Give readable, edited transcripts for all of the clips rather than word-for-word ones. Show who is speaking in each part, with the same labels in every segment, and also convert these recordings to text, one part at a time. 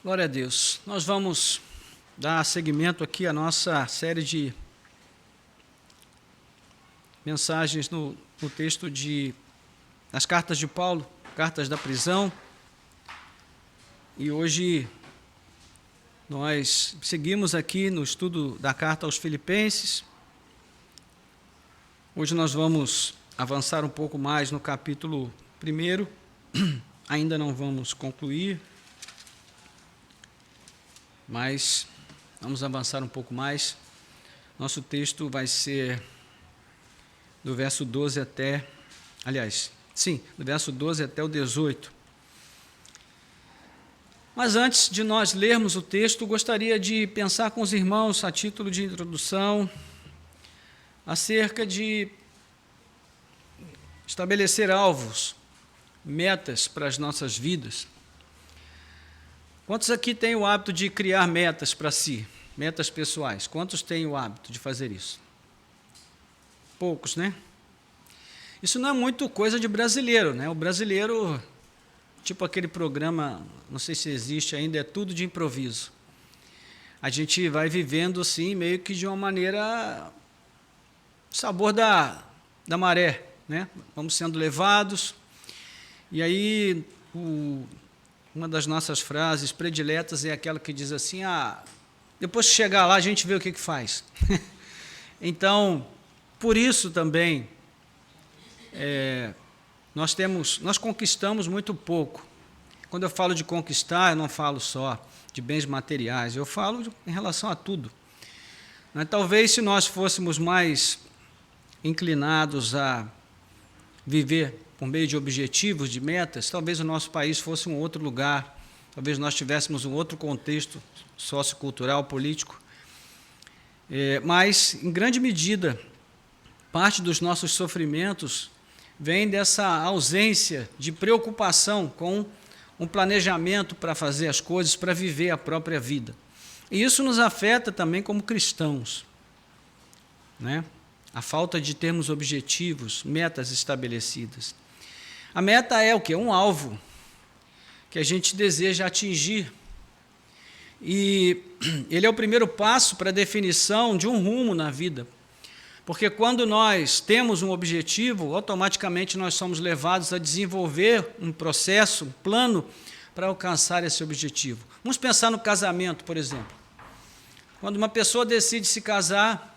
Speaker 1: Glória a Deus. Nós vamos dar seguimento aqui à nossa série de mensagens no texto das cartas de Paulo, cartas da prisão. E hoje nós seguimos aqui no estudo da carta aos Filipenses. Hoje nós vamos avançar um pouco mais no capítulo 1. Ainda não vamos concluir, mas vamos avançar um pouco mais. Nosso texto vai ser do verso 12 até, do verso 12 até o 18. Mas antes de nós lermos o texto, gostaria de pensar com os irmãos, a título de introdução, acerca de estabelecer alvos, metas para as nossas vidas. Quantos aqui têm o hábito de criar metas para si, metas pessoais? Quantos têm o hábito de fazer isso? Poucos, né? Isso não é muito coisa de brasileiro, né? O brasileiro, tipo aquele programa, não sei se existe ainda, é tudo de improviso. A gente vai vivendo assim, meio que de uma maneira, sabor da maré, né? Vamos sendo levados, e aí uma das nossas frases prediletas é aquela que diz assim, depois que chegar lá a gente vê o que faz. Então, por isso também, nós conquistamos muito pouco. Quando eu falo de conquistar, eu não falo só de bens materiais, eu falo em relação a tudo. Mas talvez se nós fôssemos mais inclinados a viver por meio de objetivos, de metas, talvez o nosso país fosse um outro lugar, talvez nós tivéssemos um outro contexto sociocultural, político. Mas, em grande medida, parte dos nossos sofrimentos vem dessa ausência de preocupação com um planejamento para fazer as coisas, para viver a própria vida. E isso nos afeta também como cristãos, né? A falta de termos objetivos, metas estabelecidas. A meta é o quê? Um alvo que a gente deseja atingir. E ele é o primeiro passo para a definição de um rumo na vida. Porque quando nós temos um objetivo, automaticamente nós somos levados a desenvolver um processo, um plano para alcançar esse objetivo. Vamos pensar no casamento, por exemplo. Quando uma pessoa decide se casar,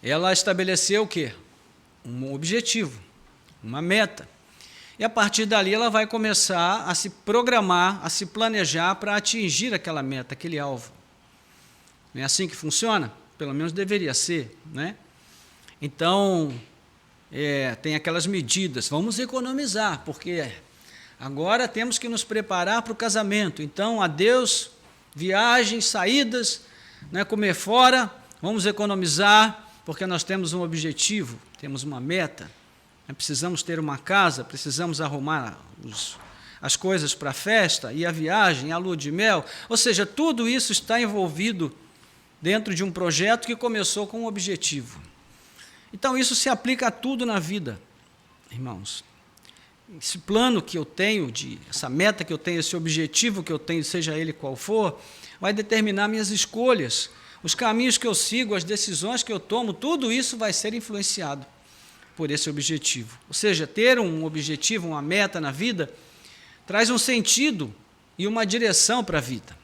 Speaker 1: ela estabeleceu o quê? Um objetivo, uma meta. E a partir dali ela vai começar a se programar, a se planejar para atingir aquela meta, aquele alvo. Não é assim que funciona? Pelo menos deveria ser, né? Então, tem aquelas medidas, vamos economizar, porque agora temos que nos preparar para o casamento. Então, adeus, viagens, saídas, né, comer fora, vamos economizar, porque nós temos um objetivo, temos uma meta. Precisamos ter uma casa, precisamos arrumar as coisas para a festa, e a viagem, a lua de mel. Ou seja, tudo isso está envolvido dentro de um projeto que começou com um objetivo. Então, isso se aplica a tudo na vida, irmãos. Esse plano que eu tenho, essa meta que eu tenho, esse objetivo que eu tenho, seja ele qual for, vai determinar minhas escolhas, os caminhos que eu sigo, as decisões que eu tomo, tudo isso vai ser influenciado por esse objetivo. Ou seja, ter um objetivo, uma meta na vida, traz um sentido e uma direção para a vida.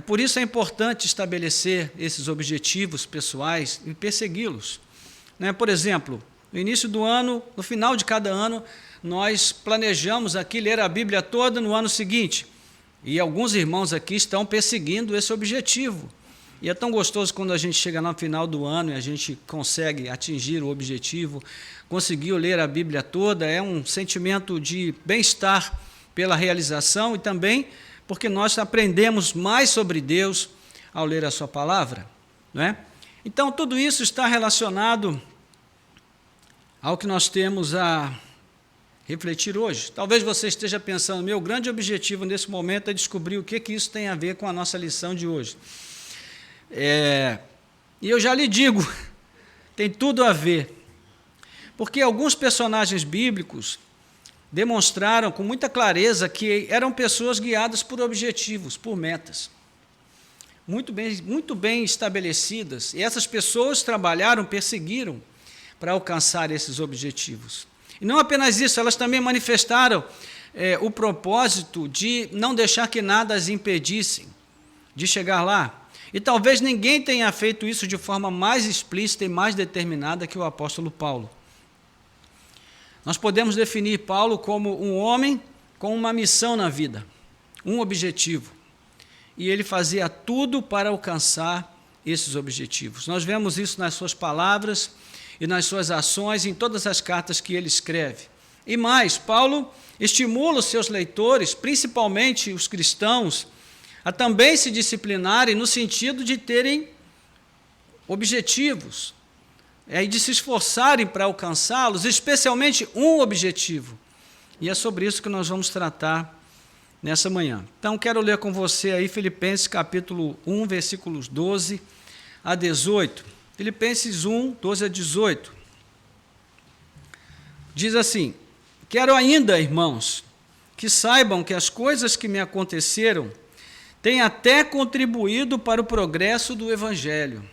Speaker 1: Por isso é importante estabelecer esses objetivos pessoais e persegui-los. Por exemplo, no início do ano, no final de cada ano, nós planejamos aqui ler a Bíblia toda no ano seguinte. E alguns irmãos aqui estão perseguindo esse objetivo. E é tão gostoso quando a gente chega no final do ano e a gente consegue atingir o objetivo, conseguiu ler a Bíblia toda, é um sentimento de bem-estar pela realização e também porque nós aprendemos mais sobre Deus ao ler a sua palavra, não é? Então, tudo isso está relacionado ao que nós temos a refletir hoje. Talvez você esteja pensando, meu grande objetivo nesse momento é descobrir o que isso tem a ver com a nossa lição de hoje. E eu já lhe digo, tem tudo a ver, porque alguns personagens bíblicos demonstraram com muita clareza que eram pessoas guiadas por objetivos, por metas, muito bem estabelecidas. E essas pessoas trabalharam, perseguiram para alcançar esses objetivos. E não apenas isso, elas também manifestaram o propósito de não deixar que nada as impedissem de chegar lá. E talvez ninguém tenha feito isso de forma mais explícita e mais determinada que o apóstolo Paulo. Nós podemos definir Paulo como um homem com uma missão na vida, um objetivo. E ele fazia tudo para alcançar esses objetivos. Nós vemos isso nas suas palavras e nas suas ações, em todas as cartas que ele escreve. E mais, Paulo estimula os seus leitores, principalmente os cristãos, a também se disciplinarem no sentido de terem objetivos, e de se esforçarem para alcançá-los, especialmente um objetivo. E é sobre isso que nós vamos tratar nessa manhã. Então, quero ler com você aí Filipenses capítulo 1, versículos 12 a 18. Filipenses 1, 12 a 18. Diz assim: quero ainda, irmãos, que saibam que as coisas que me aconteceram têm até contribuído para o progresso do Evangelho,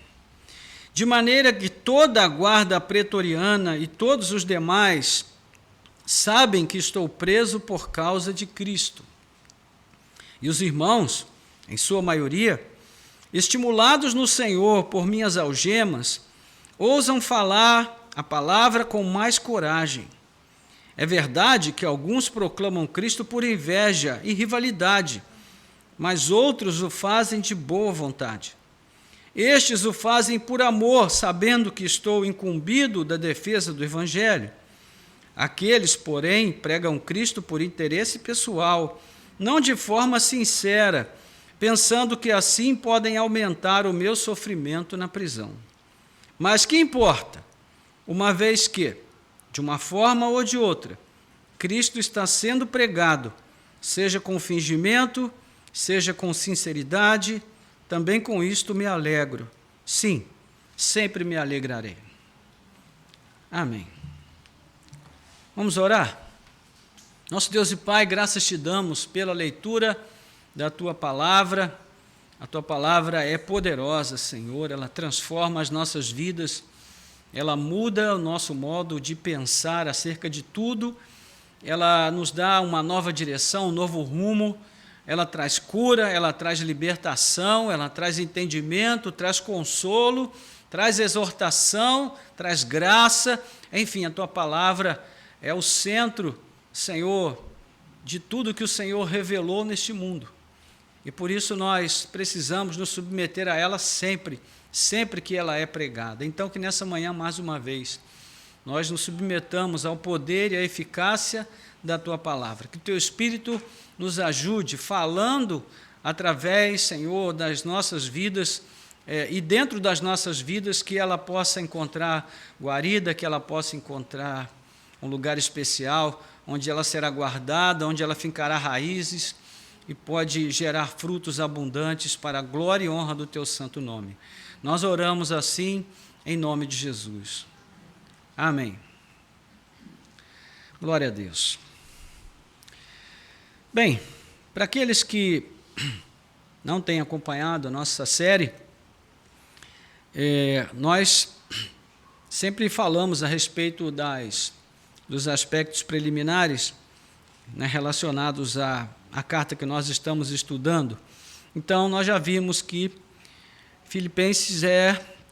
Speaker 1: de maneira que toda a guarda pretoriana e todos os demais sabem que estou preso por causa de Cristo. E os irmãos, em sua maioria, estimulados no Senhor por minhas algemas, ousam falar a palavra com mais coragem. É verdade que alguns proclamam Cristo por inveja e rivalidade, mas outros o fazem de boa vontade. Estes o fazem por amor, sabendo que estou incumbido da defesa do Evangelho. Aqueles, porém, pregam Cristo por interesse pessoal, não de forma sincera, pensando que assim podem aumentar o meu sofrimento na prisão. Mas que importa, uma vez que, de uma forma ou de outra, Cristo está sendo pregado, seja com fingimento, seja com sinceridade, também com isto me alegro. Sim, sempre me alegrarei. Amém. Vamos orar? Nosso Deus e Pai, graças te damos pela leitura da Tua palavra. A Tua palavra é poderosa, Senhor, ela transforma as nossas vidas, ela muda o nosso modo de pensar acerca de tudo, ela nos dá uma nova direção, um novo rumo. Ela traz cura, ela traz libertação, ela traz entendimento, traz consolo, traz exortação, traz graça. Enfim, a Tua palavra é o centro, Senhor, de tudo que o Senhor revelou neste mundo. E por isso nós precisamos nos submeter a ela sempre, sempre que ela é pregada. Então, que nessa manhã, mais uma vez, nós nos submetamos ao poder e à eficácia da Tua palavra. Que o Teu Espírito nos ajude, falando através, Senhor, das nossas vidas e dentro das nossas vidas, que ela possa encontrar guarida, que ela possa encontrar um lugar especial, onde ela será guardada, onde ela fincará raízes e pode gerar frutos abundantes para a glória e honra do Teu santo nome. Nós oramos assim, em nome de Jesus. Amém. Glória a Deus. Bem, para aqueles que não têm acompanhado a nossa série, nós sempre falamos a respeito dos aspectos preliminares, né, relacionados à carta que nós estamos estudando. Então, nós já vimos que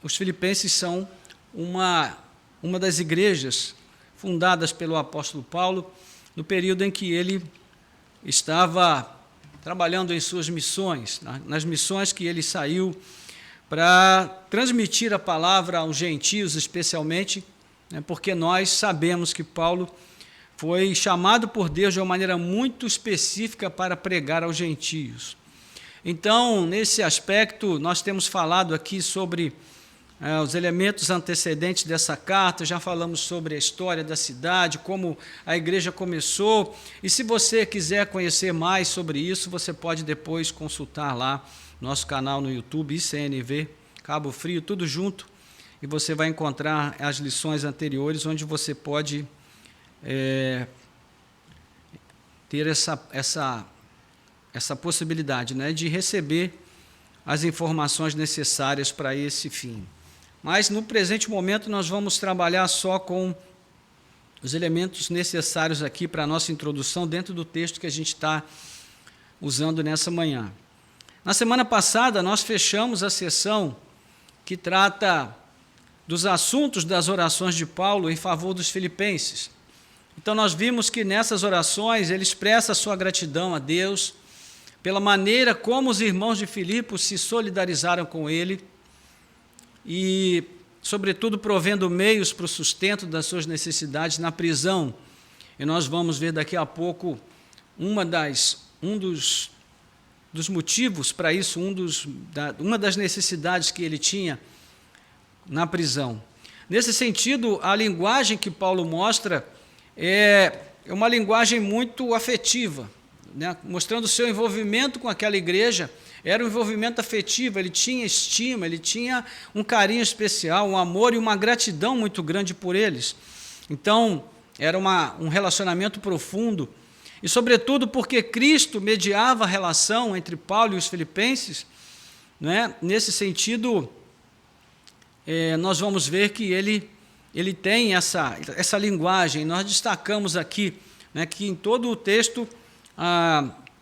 Speaker 1: os filipenses são uma das igrejas fundadas pelo apóstolo Paulo no período em que ele estava trabalhando em suas missões, nas missões que ele saiu para transmitir a palavra aos gentios, especialmente, né, porque nós sabemos que Paulo foi chamado por Deus de uma maneira muito específica para pregar aos gentios. Então, nesse aspecto, nós temos falado aqui sobre os elementos antecedentes dessa carta, já falamos sobre a história da cidade, como a igreja começou, e se você quiser conhecer mais sobre isso, você pode depois consultar lá nosso canal no YouTube, ICNV, Cabo Frio, tudo junto, e você vai encontrar as lições anteriores, onde você pode ter essa possibilidade, né, de receber as informações necessárias para esse fim. Mas, no presente momento, nós vamos trabalhar só com os elementos necessários aqui para a nossa introdução dentro do texto que a gente está usando nessa manhã. Na semana passada, nós fechamos a sessão que trata dos assuntos das orações de Paulo em favor dos filipenses. Então, nós vimos que nessas orações ele expressa a sua gratidão a Deus pela maneira como os irmãos de Filipos se solidarizaram com ele e, sobretudo, provendo meios para o sustento das suas necessidades na prisão. E nós vamos ver daqui a pouco um dos motivos para isso, uma das necessidades que ele tinha na prisão. Nesse sentido, a linguagem que Paulo mostra é uma linguagem muito afetiva, né? Mostrando o seu envolvimento com aquela igreja. Era um envolvimento afetivo, ele tinha estima, ele tinha um carinho especial, um amor e uma gratidão muito grande por eles. Então, era um relacionamento profundo, e sobretudo porque Cristo mediava a relação entre Paulo e os filipenses, né? Nesse sentido, nós vamos ver que ele tem essa linguagem. Nós destacamos aqui, né, que em todo o texto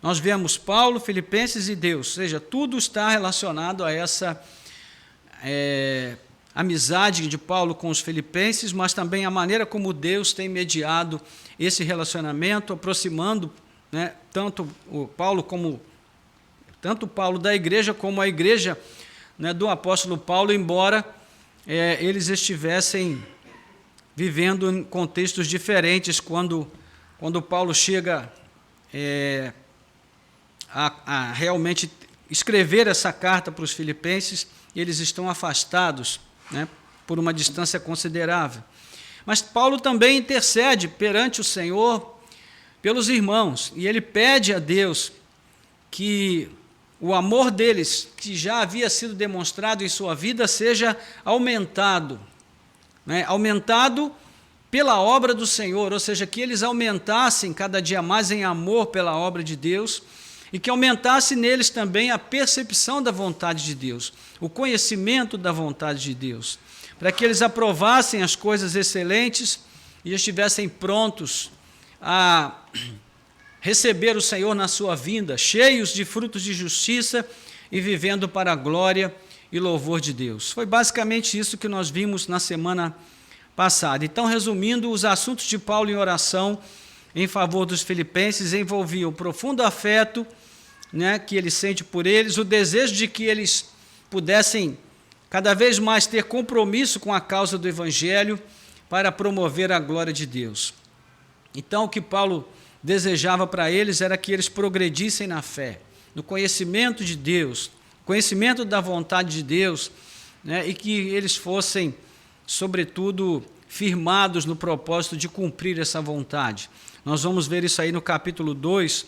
Speaker 1: nós vemos Paulo, Filipenses e Deus, ou seja, tudo está relacionado a essa amizade de Paulo com os filipenses, mas também a maneira como Deus tem mediado esse relacionamento, aproximando, né, tanto Paulo da igreja como a igreja, né, do apóstolo Paulo, embora eles estivessem vivendo em contextos diferentes quando Paulo chega a realmente escrever essa carta para os filipenses. Eles estão afastados, né, por uma distância considerável. Mas Paulo também intercede perante o Senhor pelos irmãos, e ele pede a Deus que o amor deles, que já havia sido demonstrado em sua vida, seja aumentado, né, aumentado pela obra do Senhor, ou seja, que eles aumentassem cada dia mais em amor pela obra de Deus, e que aumentasse neles também a percepção da vontade de Deus, o conhecimento da vontade de Deus, para que eles aprovassem as coisas excelentes e estivessem prontos a receber o Senhor na sua vinda, cheios de frutos de justiça e vivendo para a glória e louvor de Deus. Foi basicamente isso que nós vimos na semana passada. Então, resumindo, os assuntos de Paulo em oração em favor dos filipenses envolviam o profundo afeto, né, que ele sente por eles, o desejo de que eles pudessem cada vez mais ter compromisso com a causa do Evangelho para promover a glória de Deus. Então, o que Paulo desejava para eles era que eles progredissem na fé, no conhecimento de Deus, conhecimento da vontade de Deus, né, e que eles fossem, sobretudo, firmados no propósito de cumprir essa vontade. Nós vamos ver isso aí no capítulo 2,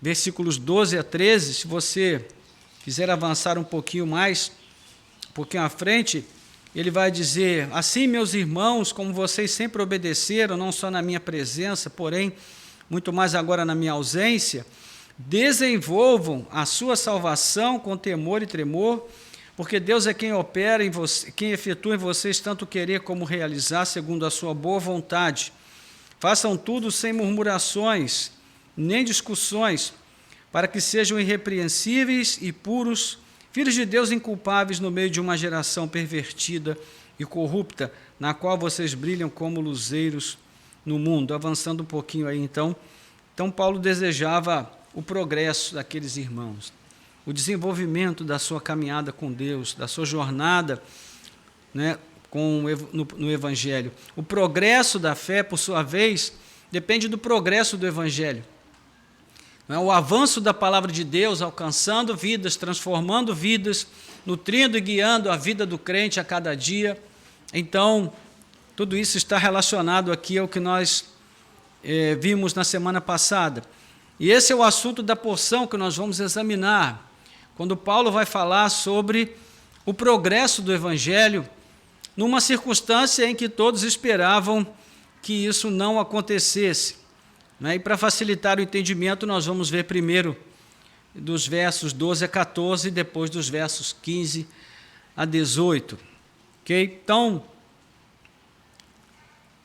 Speaker 1: versículos 12 a 13. Se você quiser avançar um pouquinho à frente, ele vai dizer: assim, meus irmãos, como vocês sempre obedeceram, não só na minha presença, porém, muito mais agora na minha ausência, desenvolvam a sua salvação com temor e tremor, porque Deus é quem opera em você, quem efetua em vocês tanto querer como realizar, segundo a sua boa vontade. Façam tudo sem murmurações, nem discussões, para que sejam irrepreensíveis e puros, filhos de Deus inculpáveis no meio de uma geração pervertida e corrupta, na qual vocês brilham como luzeiros no mundo. Avançando um pouquinho aí, então Paulo desejava o progresso daqueles irmãos, o desenvolvimento da sua caminhada com Deus, da sua jornada, né, no Evangelho. O progresso da fé, por sua vez, depende do progresso do Evangelho. O avanço da palavra de Deus, alcançando vidas, transformando vidas, nutrindo e guiando a vida do crente a cada dia. Então, tudo isso está relacionado aqui ao que nós vimos na semana passada. E esse é o assunto da porção que nós vamos examinar, quando Paulo vai falar sobre o progresso do Evangelho, numa circunstância em que todos esperavam que isso não acontecesse. né? E para facilitar o entendimento, nós vamos ver primeiro dos versos 12 a 14 e depois dos versos 15 a 18. Ok? Então,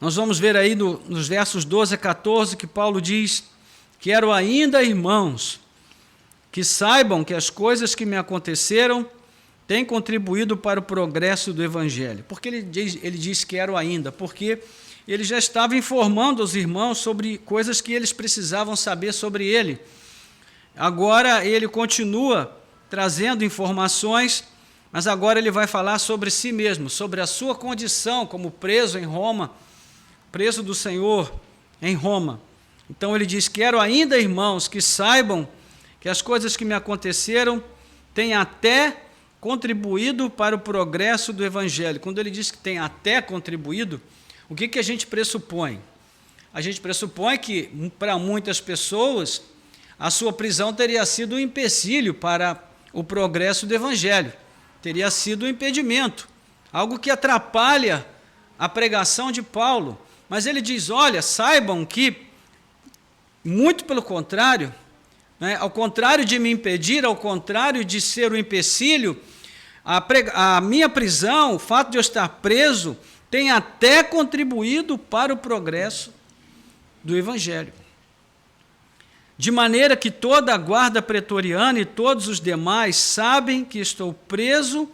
Speaker 1: nós vamos ver aí nos versos 12 a 14 que Paulo diz: quero ainda, irmãos, que saibam que as coisas que me aconteceram têm contribuído para o progresso do Evangelho. Por que ele diz quero ainda? Porque ele já estava informando os irmãos sobre coisas que eles precisavam saber sobre ele. Agora ele continua trazendo informações, mas agora ele vai falar sobre si mesmo, sobre a sua condição como preso em Roma, preso do Senhor em Roma. Então ele diz: quero ainda, irmãos, que saibam que as coisas que me aconteceram têm até contribuído para o progresso do Evangelho. Quando ele diz que tem até contribuído, o que a gente pressupõe? A gente pressupõe que, para muitas pessoas, a sua prisão teria sido um empecilho para o progresso do Evangelho, teria sido um impedimento, algo que atrapalha a pregação de Paulo. Mas ele diz: olha, saibam que, muito pelo contrário, né, ao contrário de me impedir, ao contrário de ser um empecilho, a minha prisão, o fato de eu estar preso, tem até contribuído para o progresso do Evangelho. De maneira que toda a guarda pretoriana e todos os demais sabem que estou preso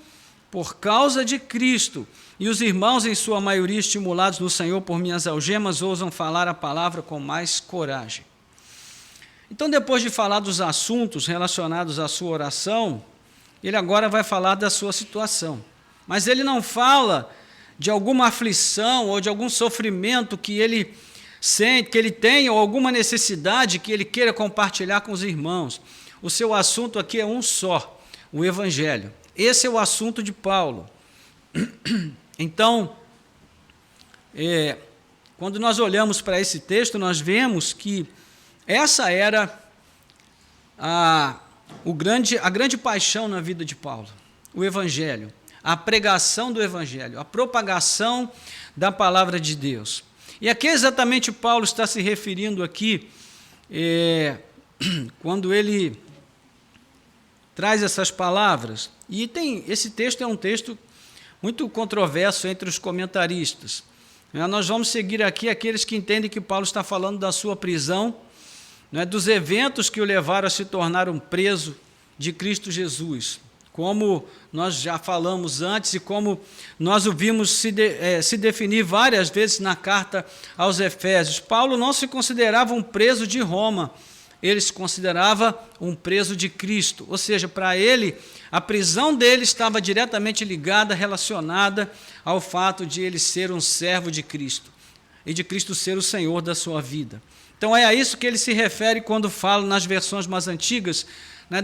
Speaker 1: por causa de Cristo, e os irmãos, em sua maioria, estimulados no Senhor por minhas algemas, ousam falar a palavra com mais coragem. Então, depois de falar dos assuntos relacionados à sua oração, ele agora vai falar da sua situação. Mas ele não fala de alguma aflição ou de algum sofrimento que ele sente, que ele tem, ou alguma necessidade que ele queira compartilhar com os irmãos. O seu assunto aqui é um só: o Evangelho. Esse é o assunto de Paulo. Então, quando nós olhamos para esse texto, nós vemos que essa era a grande paixão na vida de Paulo: o Evangelho, a pregação do Evangelho, a propagação da palavra de Deus. E a que exatamente Paulo está se referindo aqui, quando ele traz essas palavras? E esse texto é um texto muito controverso entre os comentaristas. Nós vamos seguir aqui aqueles que entendem que Paulo está falando da sua prisão, dos eventos que o levaram a se tornar um preso de Cristo Jesus, como nós já falamos antes e como nós o vimos se definir várias vezes na carta aos Efésios. Paulo não se considerava um preso de Roma, ele se considerava um preso de Cristo, ou seja, para ele, a prisão dele estava diretamente ligada, relacionada ao fato de ele ser um servo de Cristo e de Cristo ser o Senhor da sua vida. Então é a isso que ele se refere quando fala nas versões mais antigas,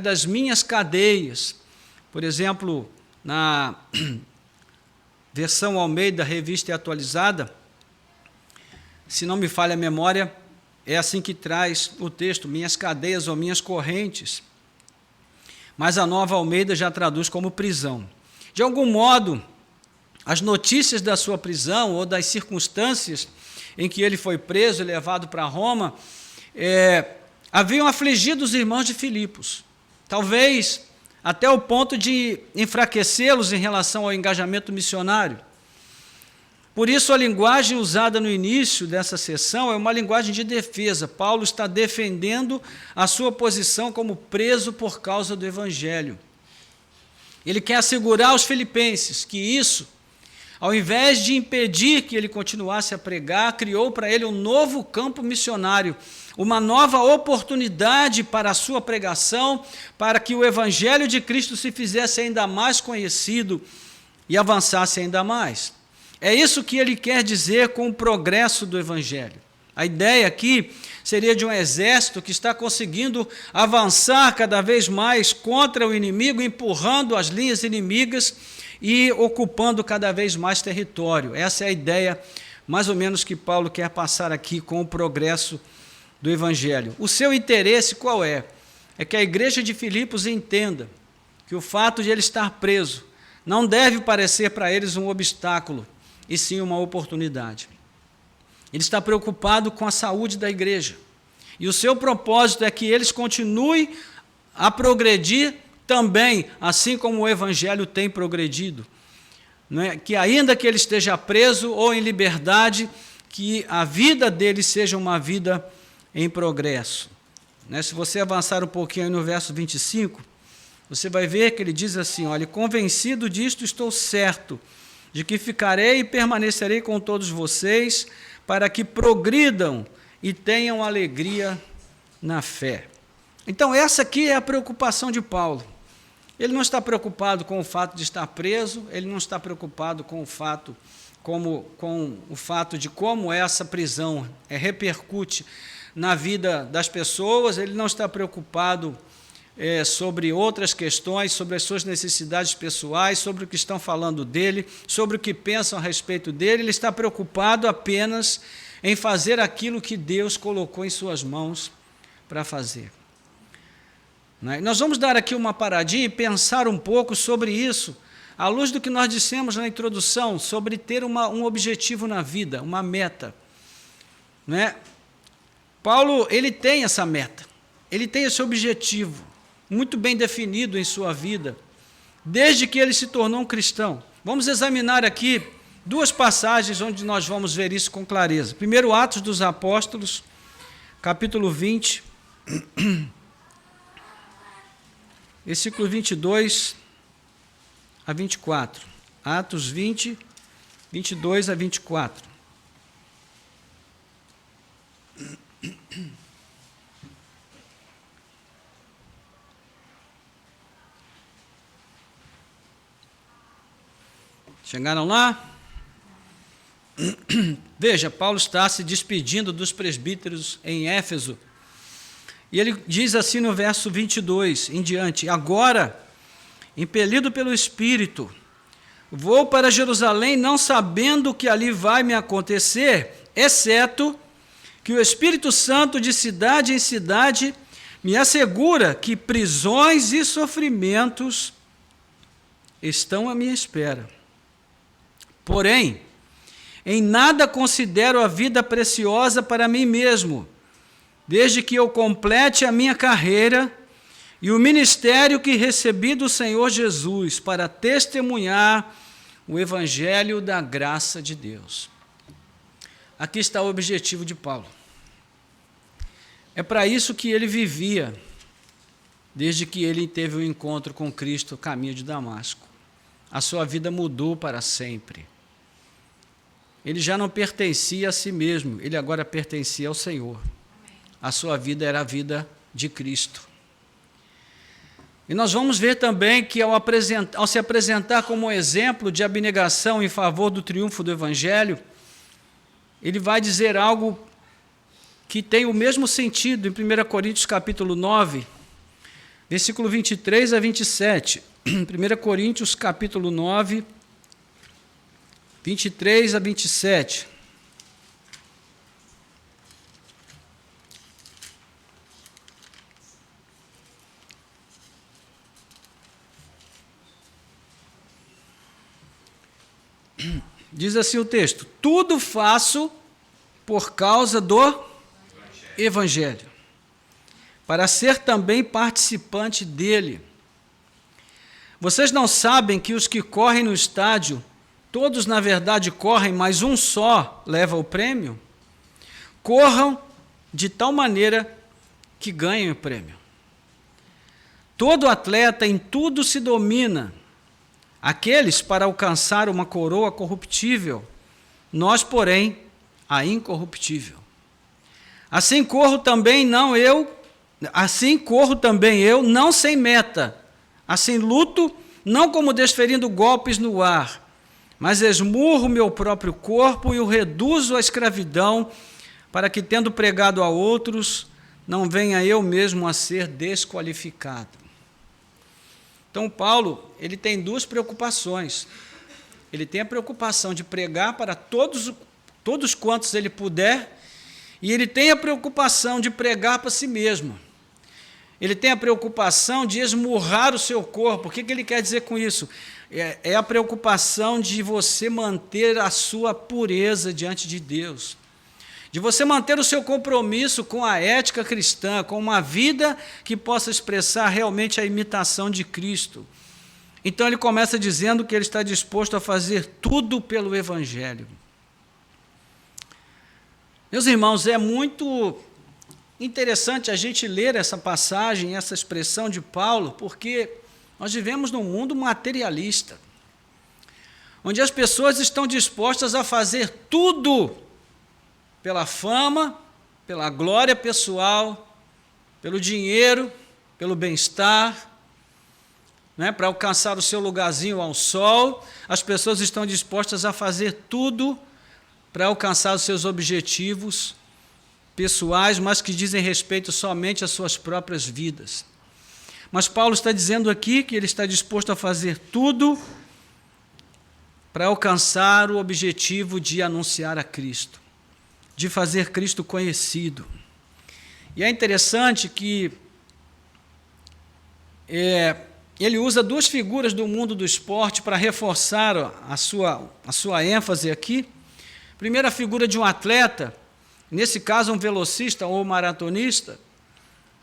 Speaker 1: das minhas cadeias. Por exemplo, na versão Almeida, Revista e Atualizada, se não me falha a memória, é assim que traz o texto: minhas cadeias ou minhas correntes. Mas a Nova Almeida já traduz como prisão. De algum modo, as notícias da sua prisão ou das circunstâncias em que ele foi preso e levado para Roma, haviam afligido os irmãos de Filipos, talvez até o ponto de enfraquecê-los em relação ao engajamento missionário. Por isso, a linguagem usada no início dessa sessão é uma linguagem de defesa. Paulo está defendendo a sua posição como preso por causa do Evangelho. Ele quer assegurar aos filipenses que isso, ao invés de impedir que ele continuasse a pregar, criou para ele um novo campo missionário, uma nova oportunidade para a sua pregação, para que o Evangelho de Cristo se fizesse ainda mais conhecido e avançasse ainda mais. É isso que ele quer dizer com o progresso do Evangelho. A ideia aqui seria de um exército que está conseguindo avançar cada vez mais contra o inimigo, empurrando as linhas inimigas e ocupando cada vez mais território. Essa é a ideia, mais ou menos, que Paulo quer passar aqui com o progresso do Evangelho. O seu interesse qual é? É que a igreja de Filipos entenda que o fato de ele estar preso não deve parecer para eles um obstáculo, e sim uma oportunidade. Ele está preocupado com a saúde da igreja. E o seu propósito é que eles continuem a progredir também, assim como o Evangelho tem progredido. Não é? Que ainda que ele esteja preso ou em liberdade, que a vida dele seja uma vida em progresso. Né? Se você avançar um pouquinho aí no verso 25, você vai ver que ele diz assim, olha, convencido disto estou certo, de que ficarei e permanecerei com todos vocês, para que progridam e tenham alegria na fé. Então essa aqui é a preocupação de Paulo. Ele não está preocupado com o fato de estar preso, ele não está preocupado com o fato, de como essa prisão repercute na vida das pessoas, ele não está preocupado sobre outras questões, sobre as suas necessidades pessoais, sobre o que estão falando dele, sobre o que pensam a respeito dele, ele está preocupado apenas em fazer aquilo que Deus colocou em suas mãos para fazer. Nós vamos dar aqui uma paradinha e pensar um pouco sobre isso, à luz do que nós dissemos na introdução, sobre ter um objetivo na vida, uma meta. Paulo, ele tem essa meta, ele tem esse objetivo, muito bem definido em sua vida, desde que ele se tornou um cristão. Vamos examinar aqui duas passagens onde nós vamos ver isso com clareza. Primeiro, Atos dos Apóstolos, capítulo 20, versículo 22 a 24. Atos 20, 22 a 24. Chegaram lá? Veja, Paulo está se despedindo dos presbíteros em Éfeso. E ele diz assim no verso 22 em diante: agora, impelido pelo Espírito, vou para Jerusalém, não sabendo o que ali vai me acontecer, exceto que o Espírito Santo de cidade em cidade me assegura que prisões e sofrimentos estão à minha espera. Porém, em nada considero a vida preciosa para mim mesmo, desde que eu complete a minha carreira e o ministério que recebi do Senhor Jesus para testemunhar o evangelho da graça de Deus. Aqui está o objetivo de Paulo. É para isso que ele vivia, desde que ele teve o encontro com Cristo, o caminho de Damasco. A sua vida mudou para sempre. Ele já não pertencia a si mesmo, ele agora pertencia ao Senhor. A sua vida era a vida de Cristo. E nós vamos ver também que ao se apresentar como um exemplo de abnegação em favor do triunfo do Evangelho, ele vai dizer algo que tem o mesmo sentido em 1 Coríntios capítulo 9, versículo 23 a 27. 1 Coríntios capítulo 9, 23 a 27. Diz assim o texto: tudo faço por causa do Evangelho, para ser também participante dele. Vocês não sabem que os que correm no estádio, todos na verdade correm, mas um só leva o prêmio? Corram de tal maneira que ganhem o prêmio. Todo atleta em tudo se domina, aqueles para alcançar uma coroa corruptível, nós, porém, a incorruptível. Assim corro também eu, não sem meta. Assim luto, não como desferindo golpes no ar, mas esmurro meu próprio corpo e o reduzo à escravidão, para que, tendo pregado a outros, não venha eu mesmo a ser desqualificado. Então, Paulo, ele tem duas preocupações. Ele tem a preocupação de pregar para todos quantos ele puder, e ele tem a preocupação de pregar para si mesmo. Ele tem a preocupação de esmurrar o seu corpo. O que ele quer dizer com isso? É a preocupação de você manter a sua pureza diante de Deus, de você manter o seu compromisso com a ética cristã, com uma vida que possa expressar realmente a imitação de Cristo. Então ele começa dizendo que ele está disposto a fazer tudo pelo Evangelho. Meus irmãos, é muito interessante a gente ler essa passagem, essa expressão de Paulo, porque nós vivemos num mundo materialista, onde as pessoas estão dispostas a fazer tudo pela fama, pela glória pessoal, pelo dinheiro, pelo bem-estar, né, para alcançar o seu lugarzinho ao sol. As pessoas estão dispostas a fazer tudo para alcançar os seus objetivos pessoais, mas que dizem respeito somente às suas próprias vidas. Mas Paulo está dizendo aqui que ele está disposto a fazer tudo para alcançar o objetivo de anunciar a Cristo, de fazer Cristo conhecido. E é interessante que ele usa duas figuras do mundo do esporte para reforçar a sua ênfase aqui. Primeiro, a figura de um atleta, nesse caso um velocista ou maratonista,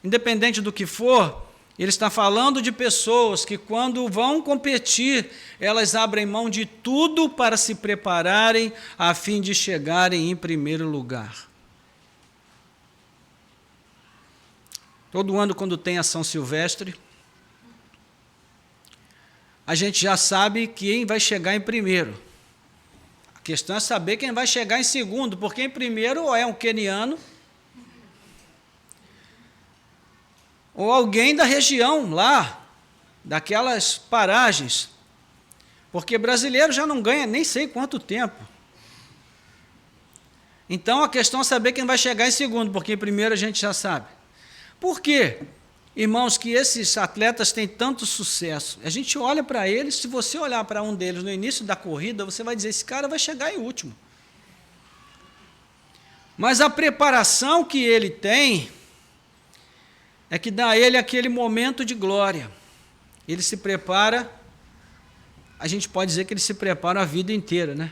Speaker 1: independente do que for, ele está falando de pessoas que, quando vão competir, elas abrem mão de tudo para se prepararem a fim de chegarem em primeiro lugar. Todo ano, quando tem a São Silvestre, a gente já sabe quem vai chegar em primeiro. A questão é saber quem vai chegar em segundo, porque em primeiro ou é um queniano, ou alguém da região lá, daquelas paragens, porque brasileiro já não ganha nem sei quanto tempo. Então a questão é saber quem vai chegar em segundo, porque em primeiro a gente já sabe. Por quê, irmãos, que esses atletas têm tanto sucesso? A gente olha para eles, se você olhar para um deles no início da corrida, você vai dizer, esse cara vai chegar em último. Mas a preparação que ele tem é que dá a ele aquele momento de glória. Ele se prepara, a gente pode dizer que ele se prepara a vida inteira, né?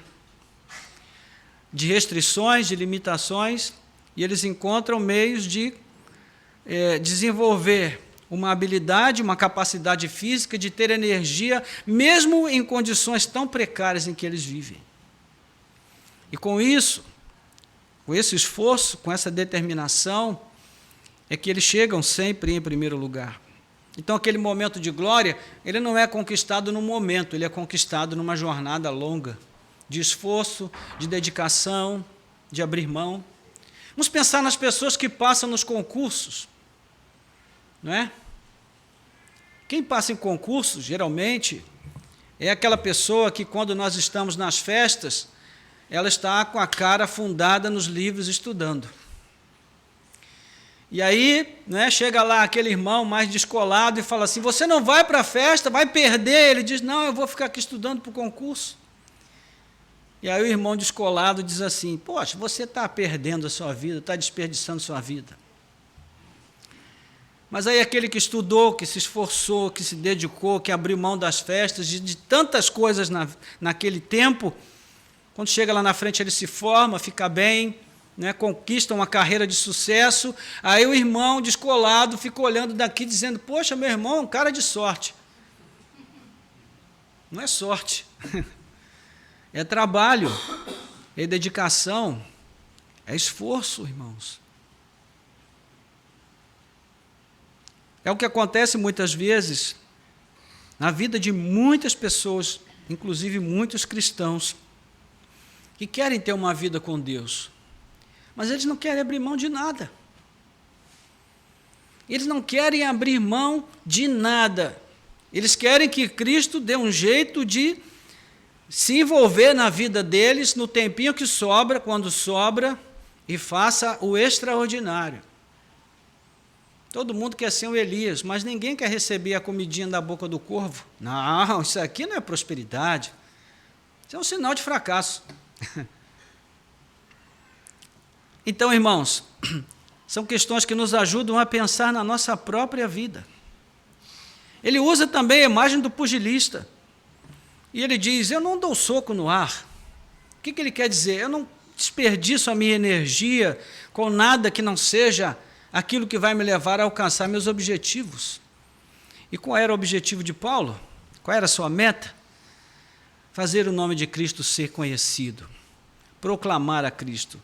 Speaker 1: De restrições, de limitações, e eles encontram meios de desenvolver uma habilidade, uma capacidade física, de ter energia, mesmo em condições tão precárias em que eles vivem. E com isso, com esse esforço, com essa determinação, é que eles chegam sempre em primeiro lugar. Então, aquele momento de glória, ele não é conquistado num momento, ele é conquistado numa jornada longa, de esforço, de dedicação, de abrir mão. Vamos pensar nas pessoas que passam nos concursos, não é? Quem passa em concursos, geralmente, é aquela pessoa que, quando nós estamos nas festas, ela está com a cara afundada nos livros estudando. E aí, né, chega lá aquele irmão mais descolado e fala assim, você não vai para a festa, vai perder. Ele diz, não, eu vou ficar aqui estudando para o concurso. E aí o irmão descolado diz assim, poxa, você está perdendo a sua vida, está desperdiçando a sua vida. Mas aí aquele que estudou, que se esforçou, que se dedicou, que abriu mão das festas, de tantas coisas naquele tempo, quando chega lá na frente ele se forma, fica bem, né, conquista uma carreira de sucesso, aí o irmão descolado fica olhando daqui dizendo, poxa, meu irmão é um cara de sorte. Não é sorte, é trabalho, é dedicação, é esforço, irmãos. É o que acontece muitas vezes na vida de muitas pessoas, inclusive muitos cristãos, que querem ter uma vida com Deus, mas eles não querem abrir mão de nada. Eles não querem abrir mão de nada. Eles querem que Cristo dê um jeito de se envolver na vida deles, no tempinho que sobra, quando sobra, e faça o extraordinário. Todo mundo quer ser um Elias, mas ninguém quer receber a comidinha da boca do corvo. Não, isso aqui não é prosperidade. Isso é um sinal de fracasso. Então, irmãos, são questões que nos ajudam a pensar na nossa própria vida. Ele usa também a imagem do pugilista. E ele diz, eu não dou soco no ar. O que ele quer dizer? Eu não desperdiço a minha energia com nada que não seja aquilo que vai me levar a alcançar meus objetivos. E qual era o objetivo de Paulo? Qual era a sua meta? Fazer o nome de Cristo ser conhecido, proclamar a Cristo,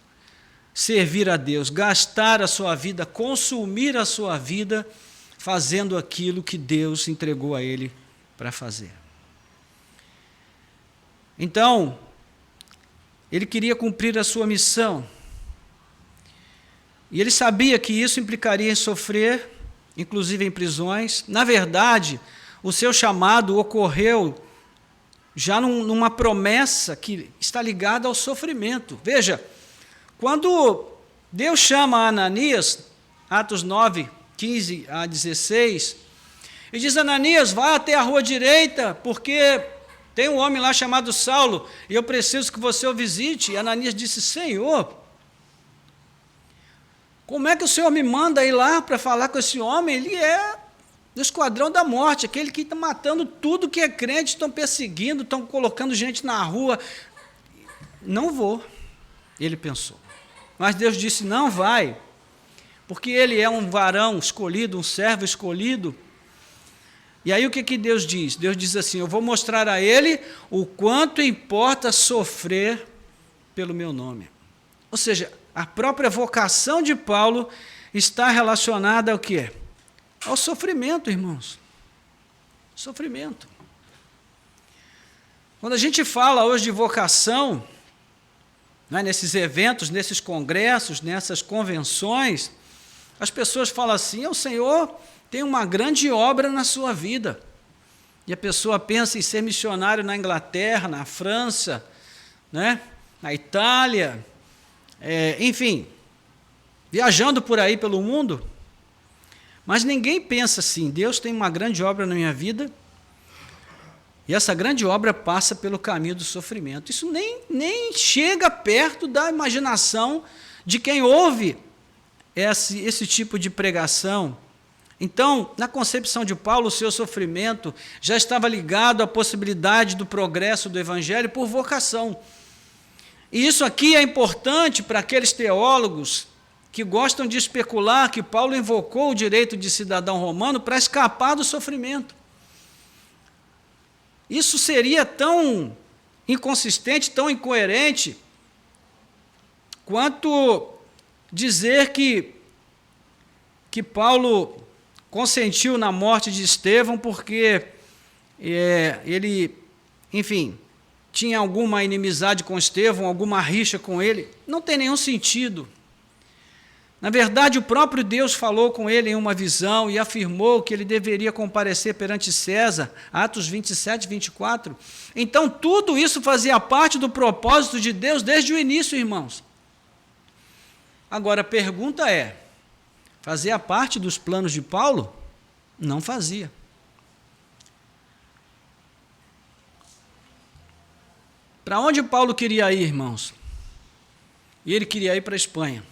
Speaker 1: servir a Deus, gastar a sua vida, consumir a sua vida, fazendo aquilo que Deus entregou a ele para fazer. Então, ele queria cumprir a sua missão. E ele sabia que isso implicaria em sofrer, inclusive em prisões. Na verdade, o seu chamado ocorreu já numa promessa que está ligada ao sofrimento. Veja, quando Deus chama Ananias, Atos 9, 15 a 16, e diz: Ananias, vá até a rua direita, porque tem um homem lá chamado Saulo, e eu preciso que você o visite. E Ananias disse: Senhor, como é que o Senhor me manda ir lá para falar com esse homem? Ele é do esquadrão da morte, aquele que está matando tudo que é crente, estão perseguindo, estão colocando gente na rua. Não vou, ele pensou. Mas Deus disse: não vai, porque ele é um varão escolhido, um servo escolhido. E aí o que Deus diz? Deus diz assim: eu vou mostrar a ele o quanto importa sofrer pelo meu nome. Ou seja, a própria vocação de Paulo está relacionada ao quê? Ao sofrimento, irmãos. Sofrimento. Quando a gente fala hoje de vocação, né, nesses eventos, nesses congressos, nessas convenções, as pessoas falam assim: o Senhor tem uma grande obra na sua vida. E a pessoa pensa em ser missionário na Inglaterra, na França, né, na Itália, enfim, viajando por aí pelo mundo. Mas ninguém pensa assim: Deus tem uma grande obra na minha vida, e essa grande obra passa pelo caminho do sofrimento. Isso nem chega perto da imaginação de quem ouve esse tipo de pregação. Então, na concepção de Paulo, o seu sofrimento já estava ligado à possibilidade do progresso do Evangelho por vocação. E isso aqui é importante para aqueles teólogos que gostam de especular que Paulo invocou o direito de cidadão romano para escapar do sofrimento. Isso seria tão inconsistente, tão incoerente, quanto dizer que Paulo consentiu na morte de Estevão porque ele, enfim, tinha alguma inimizade com Estevão, alguma rixa com ele. Não tem nenhum sentido. Na verdade, o próprio Deus falou com ele em uma visão e afirmou que ele deveria comparecer perante César, Atos 27, 24. Então, tudo isso fazia parte do propósito de Deus desde o início, irmãos. Agora, a pergunta é: fazia parte dos planos de Paulo? Não fazia. Para onde Paulo queria ir, irmãos? E ele queria ir para a Espanha.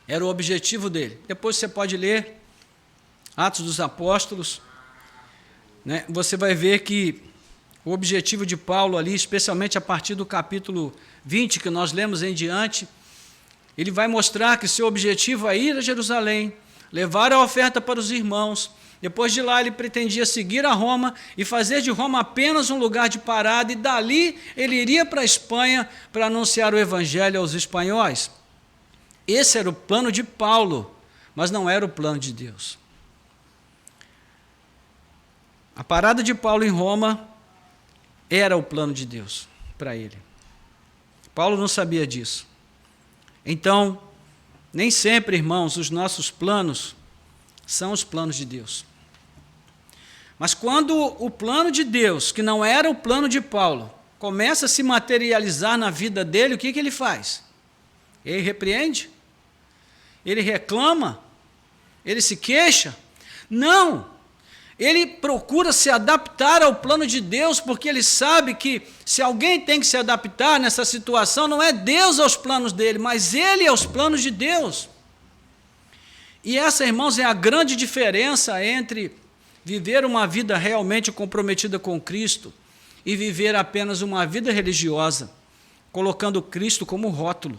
Speaker 1: Era o objetivo dele. Depois você pode ler Atos dos Apóstolos, né? Você vai ver que o objetivo de Paulo ali, especialmente a partir do capítulo 20, que nós lemos em diante, ele vai mostrar que seu objetivo é ir a Jerusalém, levar a oferta para os irmãos. Depois de lá ele pretendia seguir a Roma e fazer de Roma apenas um lugar de parada, e dali ele iria para a Espanha para anunciar o Evangelho aos espanhóis. Esse era o plano de Paulo, mas não era o plano de Deus. A parada de Paulo em Roma era o plano de Deus para ele. Paulo não sabia disso. Então, nem sempre, irmãos, os nossos planos são os planos de Deus. Mas quando o plano de Deus, que não era o plano de Paulo, começa a se materializar na vida dele, o que ele faz? Ele repreende? Ele reclama? Ele se queixa? Não! Ele procura se adaptar ao plano de Deus, porque ele sabe que se alguém tem que se adaptar nessa situação, não é Deus aos planos dele, mas ele aos planos de Deus. E essa, irmãos, é a grande diferença entre viver uma vida realmente comprometida com Cristo e viver apenas uma vida religiosa. colocando Cristo como rótulo.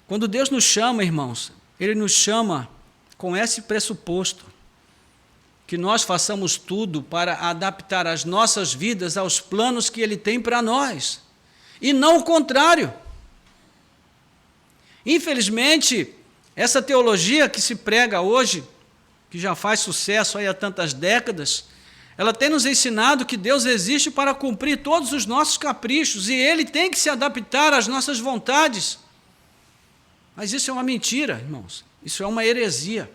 Speaker 1: Quando Deus nos chama, irmãos, Ele nos chama com esse pressuposto, que nós façamos tudo para adaptar as nossas vidas aos planos que Ele tem para nós, e não o contrário. Infelizmente, essa teologia que se prega hoje, que já faz sucesso aí há tantas décadas, ela tem nos ensinado que Deus existe para cumprir todos os nossos caprichos, e Ele tem que se adaptar às nossas vontades. Mas isso é uma mentira, irmãos, isso é uma heresia.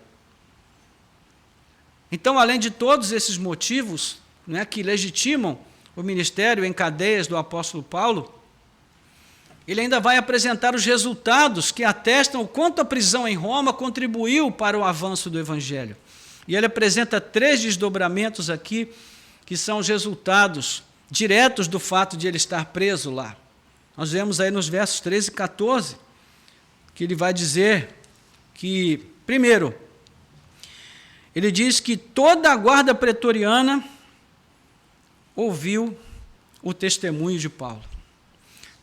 Speaker 1: Então, além de todos esses motivos, né, que legitimam o ministério em cadeias do apóstolo Paulo, ele ainda vai apresentar os resultados que atestam o quanto a prisão em Roma contribuiu para o avanço do Evangelho. E ele apresenta 3 desdobramentos aqui, que são os resultados diretos do fato de ele estar preso lá. Nós vemos aí nos versos 13 e 14, que ele vai dizer que, primeiro, ele diz que toda a guarda pretoriana ouviu o testemunho de Paulo.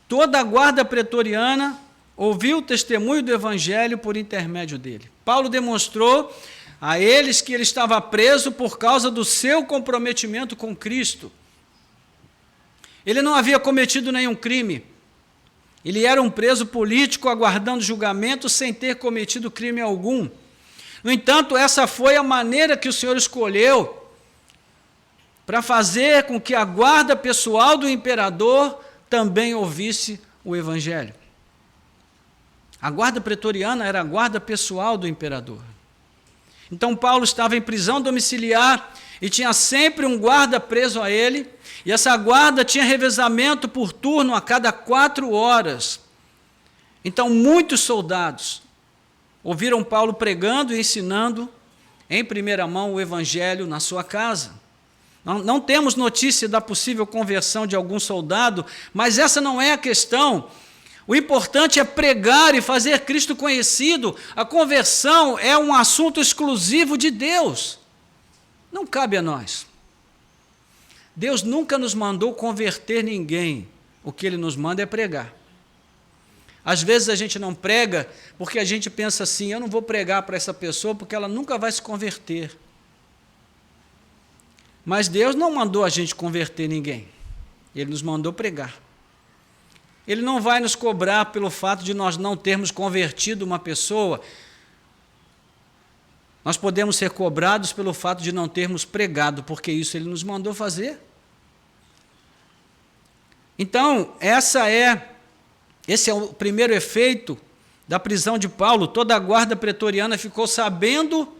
Speaker 1: Toda a guarda pretoriana ouviu o testemunho do Evangelho por intermédio dele. Paulo demonstrou a eles que ele estava preso por causa do seu comprometimento com Cristo. Ele não havia cometido nenhum crime. Ele era um preso político aguardando julgamento sem ter cometido crime algum. No entanto, essa foi a maneira que o Senhor escolheu para fazer com que a guarda pessoal do imperador também ouvisse o Evangelho. A guarda pretoriana era a guarda pessoal do imperador. Então, Paulo estava em prisão domiciliar e tinha sempre um guarda preso a ele, e essa guarda tinha revezamento por turno a cada 4 horas. Então, muitos soldados ouviram Paulo pregando e ensinando em primeira mão o Evangelho na sua casa. Não temos notícia da possível conversão de algum soldado, mas essa não é a questão. O importante é pregar e fazer Cristo conhecido. A conversão é um assunto exclusivo de Deus. Não cabe a nós. Deus nunca nos mandou converter ninguém. O que Ele nos manda é pregar. Às vezes a gente não prega porque a gente pensa assim, eu não vou pregar para essa pessoa porque ela nunca vai se converter. Mas Deus não mandou a gente converter ninguém. Ele nos mandou pregar. Ele não vai nos cobrar pelo fato de nós não termos convertido uma pessoa. Nós podemos ser cobrados pelo fato de não termos pregado, porque isso Ele nos mandou fazer. Então, esse é o primeiro efeito da prisão de Paulo. Toda a guarda pretoriana ficou sabendo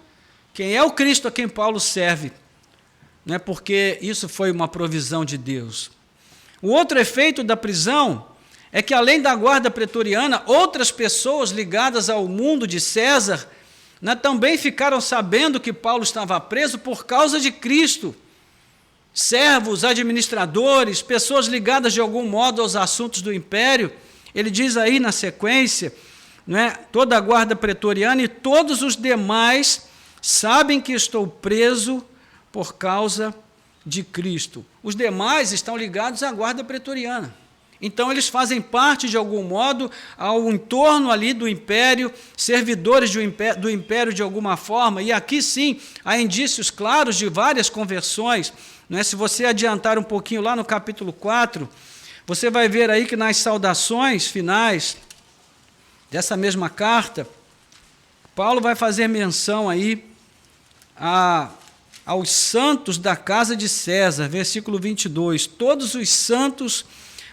Speaker 1: quem é o Cristo a quem Paulo serve, né, porque isso foi uma provisão de Deus. O outro efeito da prisão é que, além da guarda pretoriana, outras pessoas ligadas ao mundo de César, né, também ficaram sabendo que Paulo estava preso por causa de Cristo. Servos, administradores, pessoas ligadas de algum modo aos assuntos do império. Ele diz aí na sequência, né, toda a guarda pretoriana e todos os demais sabem que estou preso por causa de Cristo. Os demais estão ligados à guarda pretoriana. Então, eles fazem parte, de algum modo, ao entorno ali do império, servidores do império de alguma forma, e aqui sim, há indícios claros de várias conversões. Não é? Se você adiantar um pouquinho lá no capítulo 4, você vai ver aí que nas saudações finais dessa mesma carta, Paulo vai fazer menção aí aos santos da casa de César, versículo 22. Todos os santos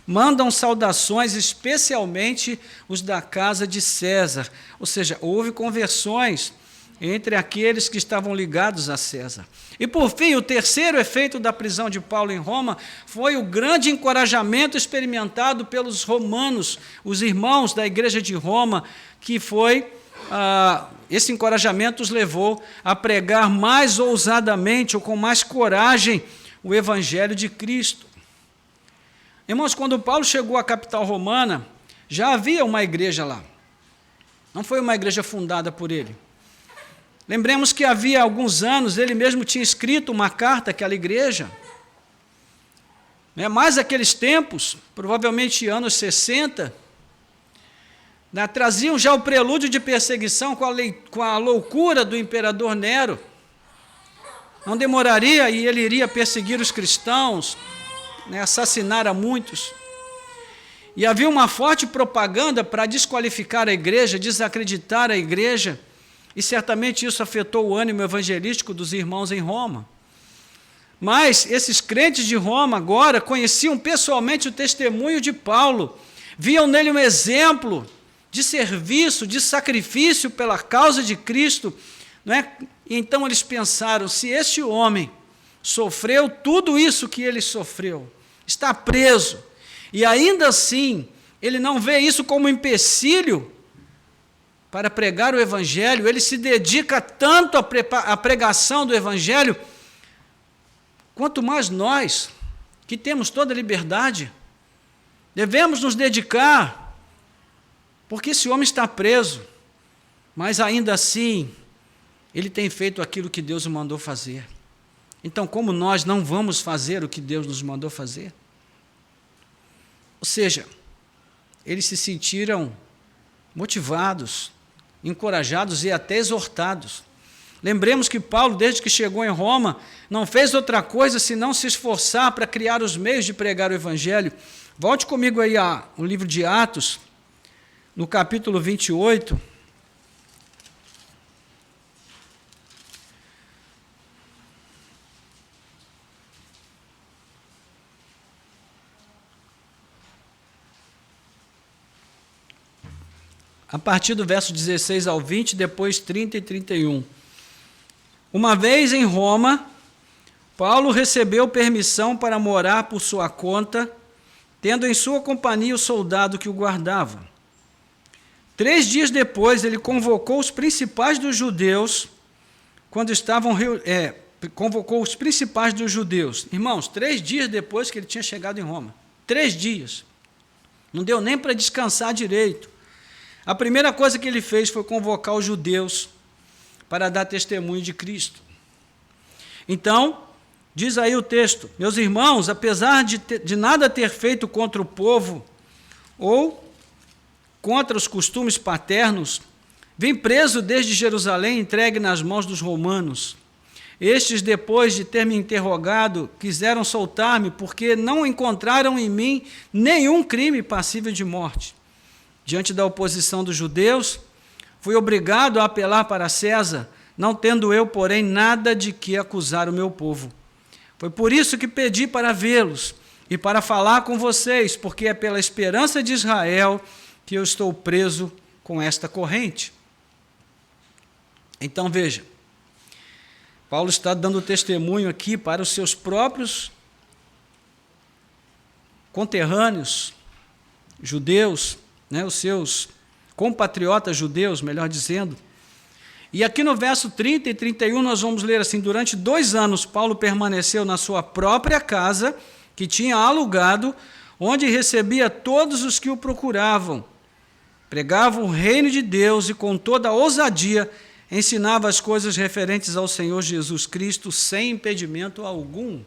Speaker 1: mandam saudações, especialmente os da casa de César. Ou seja, houve conversões entre aqueles que estavam ligados a César. E, por fim, o terceiro efeito da prisão de Paulo em Roma foi o grande encorajamento experimentado pelos romanos, os irmãos da igreja de Roma, que foi... esse encorajamento os levou a pregar mais ousadamente ou com mais coragem o Evangelho de Cristo. Irmãos, quando Paulo chegou à capital romana, já havia uma igreja lá. Não foi uma igreja fundada por ele. Lembremos que havia alguns anos ele mesmo tinha escrito uma carta àquela igreja. Mais aqueles tempos, provavelmente anos 60, traziam já o prelúdio de perseguição com a loucura do imperador Nero. Não demoraria e ele iria perseguir os cristãos, assassinar a muitos. E havia uma forte propaganda para desqualificar a igreja, desacreditar a igreja, e certamente isso afetou o ânimo evangelístico dos irmãos em Roma. Mas esses crentes de Roma agora conheciam pessoalmente o testemunho de Paulo, viam nele um exemplo de serviço, de sacrifício pela causa de Cristo, E então eles pensaram, se este homem sofreu tudo isso que ele sofreu, está preso, e ainda assim ele não vê isso como empecilho para pregar o Evangelho, ele se dedica tanto à pregação do Evangelho, quanto mais nós, que temos toda a liberdade, devemos nos dedicar, porque esse homem está preso, mas ainda assim, ele tem feito aquilo que Deus o mandou fazer. Então, como nós não vamos fazer o que Deus nos mandou fazer? Ou seja, eles se sentiram motivados, encorajados e até exortados. Lembremos que Paulo, desde que chegou em Roma, não fez outra coisa senão se esforçar para criar os meios de pregar o Evangelho. Volte comigo aí ao livro de Atos, no capítulo 28. A partir do verso 16 ao 20, depois 30 e 31. Uma vez em Roma, Paulo recebeu permissão para morar por sua conta, tendo em sua companhia o soldado que o guardava. 3 dias depois, ele convocou os principais dos judeus, convocou os principais dos judeus. Irmãos, 3 dias depois que ele tinha chegado em Roma. 3 dias. Não deu nem para descansar direito. A primeira coisa que ele fez foi convocar os judeus para dar testemunho de Cristo. Então, diz aí o texto: meus irmãos, apesar de nada ter feito contra o povo ou contra os costumes paternos, vim preso desde Jerusalém, entregue nas mãos dos romanos. Estes, depois de ter me interrogado, quiseram soltar-me, porque não encontraram em mim nenhum crime passível de morte. Diante da oposição dos judeus, fui obrigado a apelar para César, não tendo eu, porém, nada de que acusar o meu povo. Foi por isso que pedi para vê-los e para falar com vocês, porque é pela esperança de Israel que eu estou preso com esta corrente. Então, veja, Paulo está dando testemunho aqui para os seus próprios conterrâneos judeus, os seus compatriotas judeus, melhor dizendo. E aqui no verso 30 e 31 nós vamos ler assim: durante 2 anos Paulo permaneceu na sua própria casa, que tinha alugado, onde recebia todos os que o procuravam. Pregava o reino de Deus e com toda a ousadia ensinava as coisas referentes ao Senhor Jesus Cristo sem impedimento algum.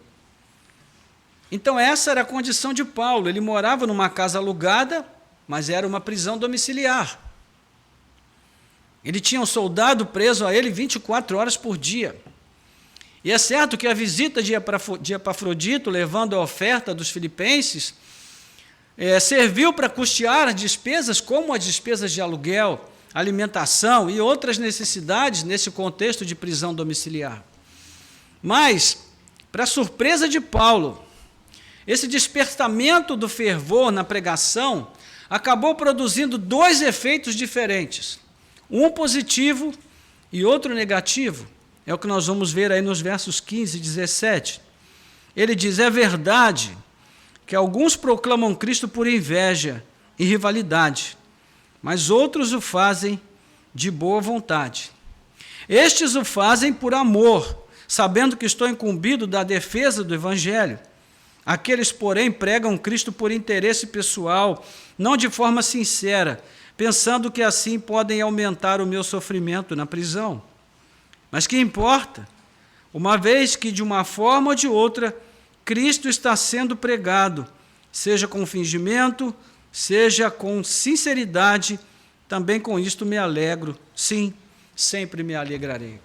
Speaker 1: Então essa era a condição de Paulo. Ele morava numa casa alugada, mas era uma prisão domiciliar. Ele tinha um soldado preso a ele 24 horas por dia. E é certo que a visita de Epafrodito, levando a oferta dos filipenses, serviu para custear as despesas, como as despesas de aluguel, alimentação e outras necessidades nesse contexto de prisão domiciliar. Mas, para surpresa de Paulo, esse despertamento do fervor na pregação acabou produzindo 2 efeitos diferentes, um positivo e outro negativo. É o que nós vamos ver aí nos versos 15 e 17. Ele diz: é verdade que alguns proclamam Cristo por inveja e rivalidade, mas outros o fazem de boa vontade. Estes o fazem por amor, sabendo que estou incumbido da defesa do Evangelho. Aqueles, porém, pregam Cristo por interesse pessoal, não de forma sincera, pensando que assim podem aumentar o meu sofrimento na prisão. Mas que importa, uma vez que de uma forma ou de outra Cristo está sendo pregado, seja com fingimento, seja com sinceridade, também com isto me alegro. Sim, sempre me alegrarei.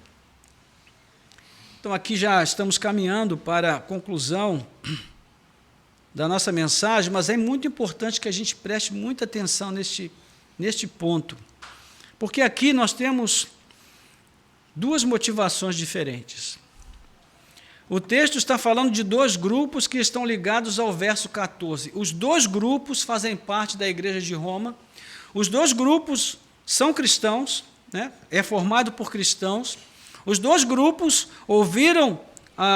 Speaker 1: Então, aqui já estamos caminhando para a conclusão da nossa mensagem, mas é muito importante que a gente preste muita atenção neste ponto, porque aqui nós temos duas motivações diferentes. O texto está falando de dois grupos que estão ligados ao verso 14. Os dois grupos fazem parte da igreja de Roma, os dois grupos são cristãos, né? É formado por cristãos. Os dois grupos ouviram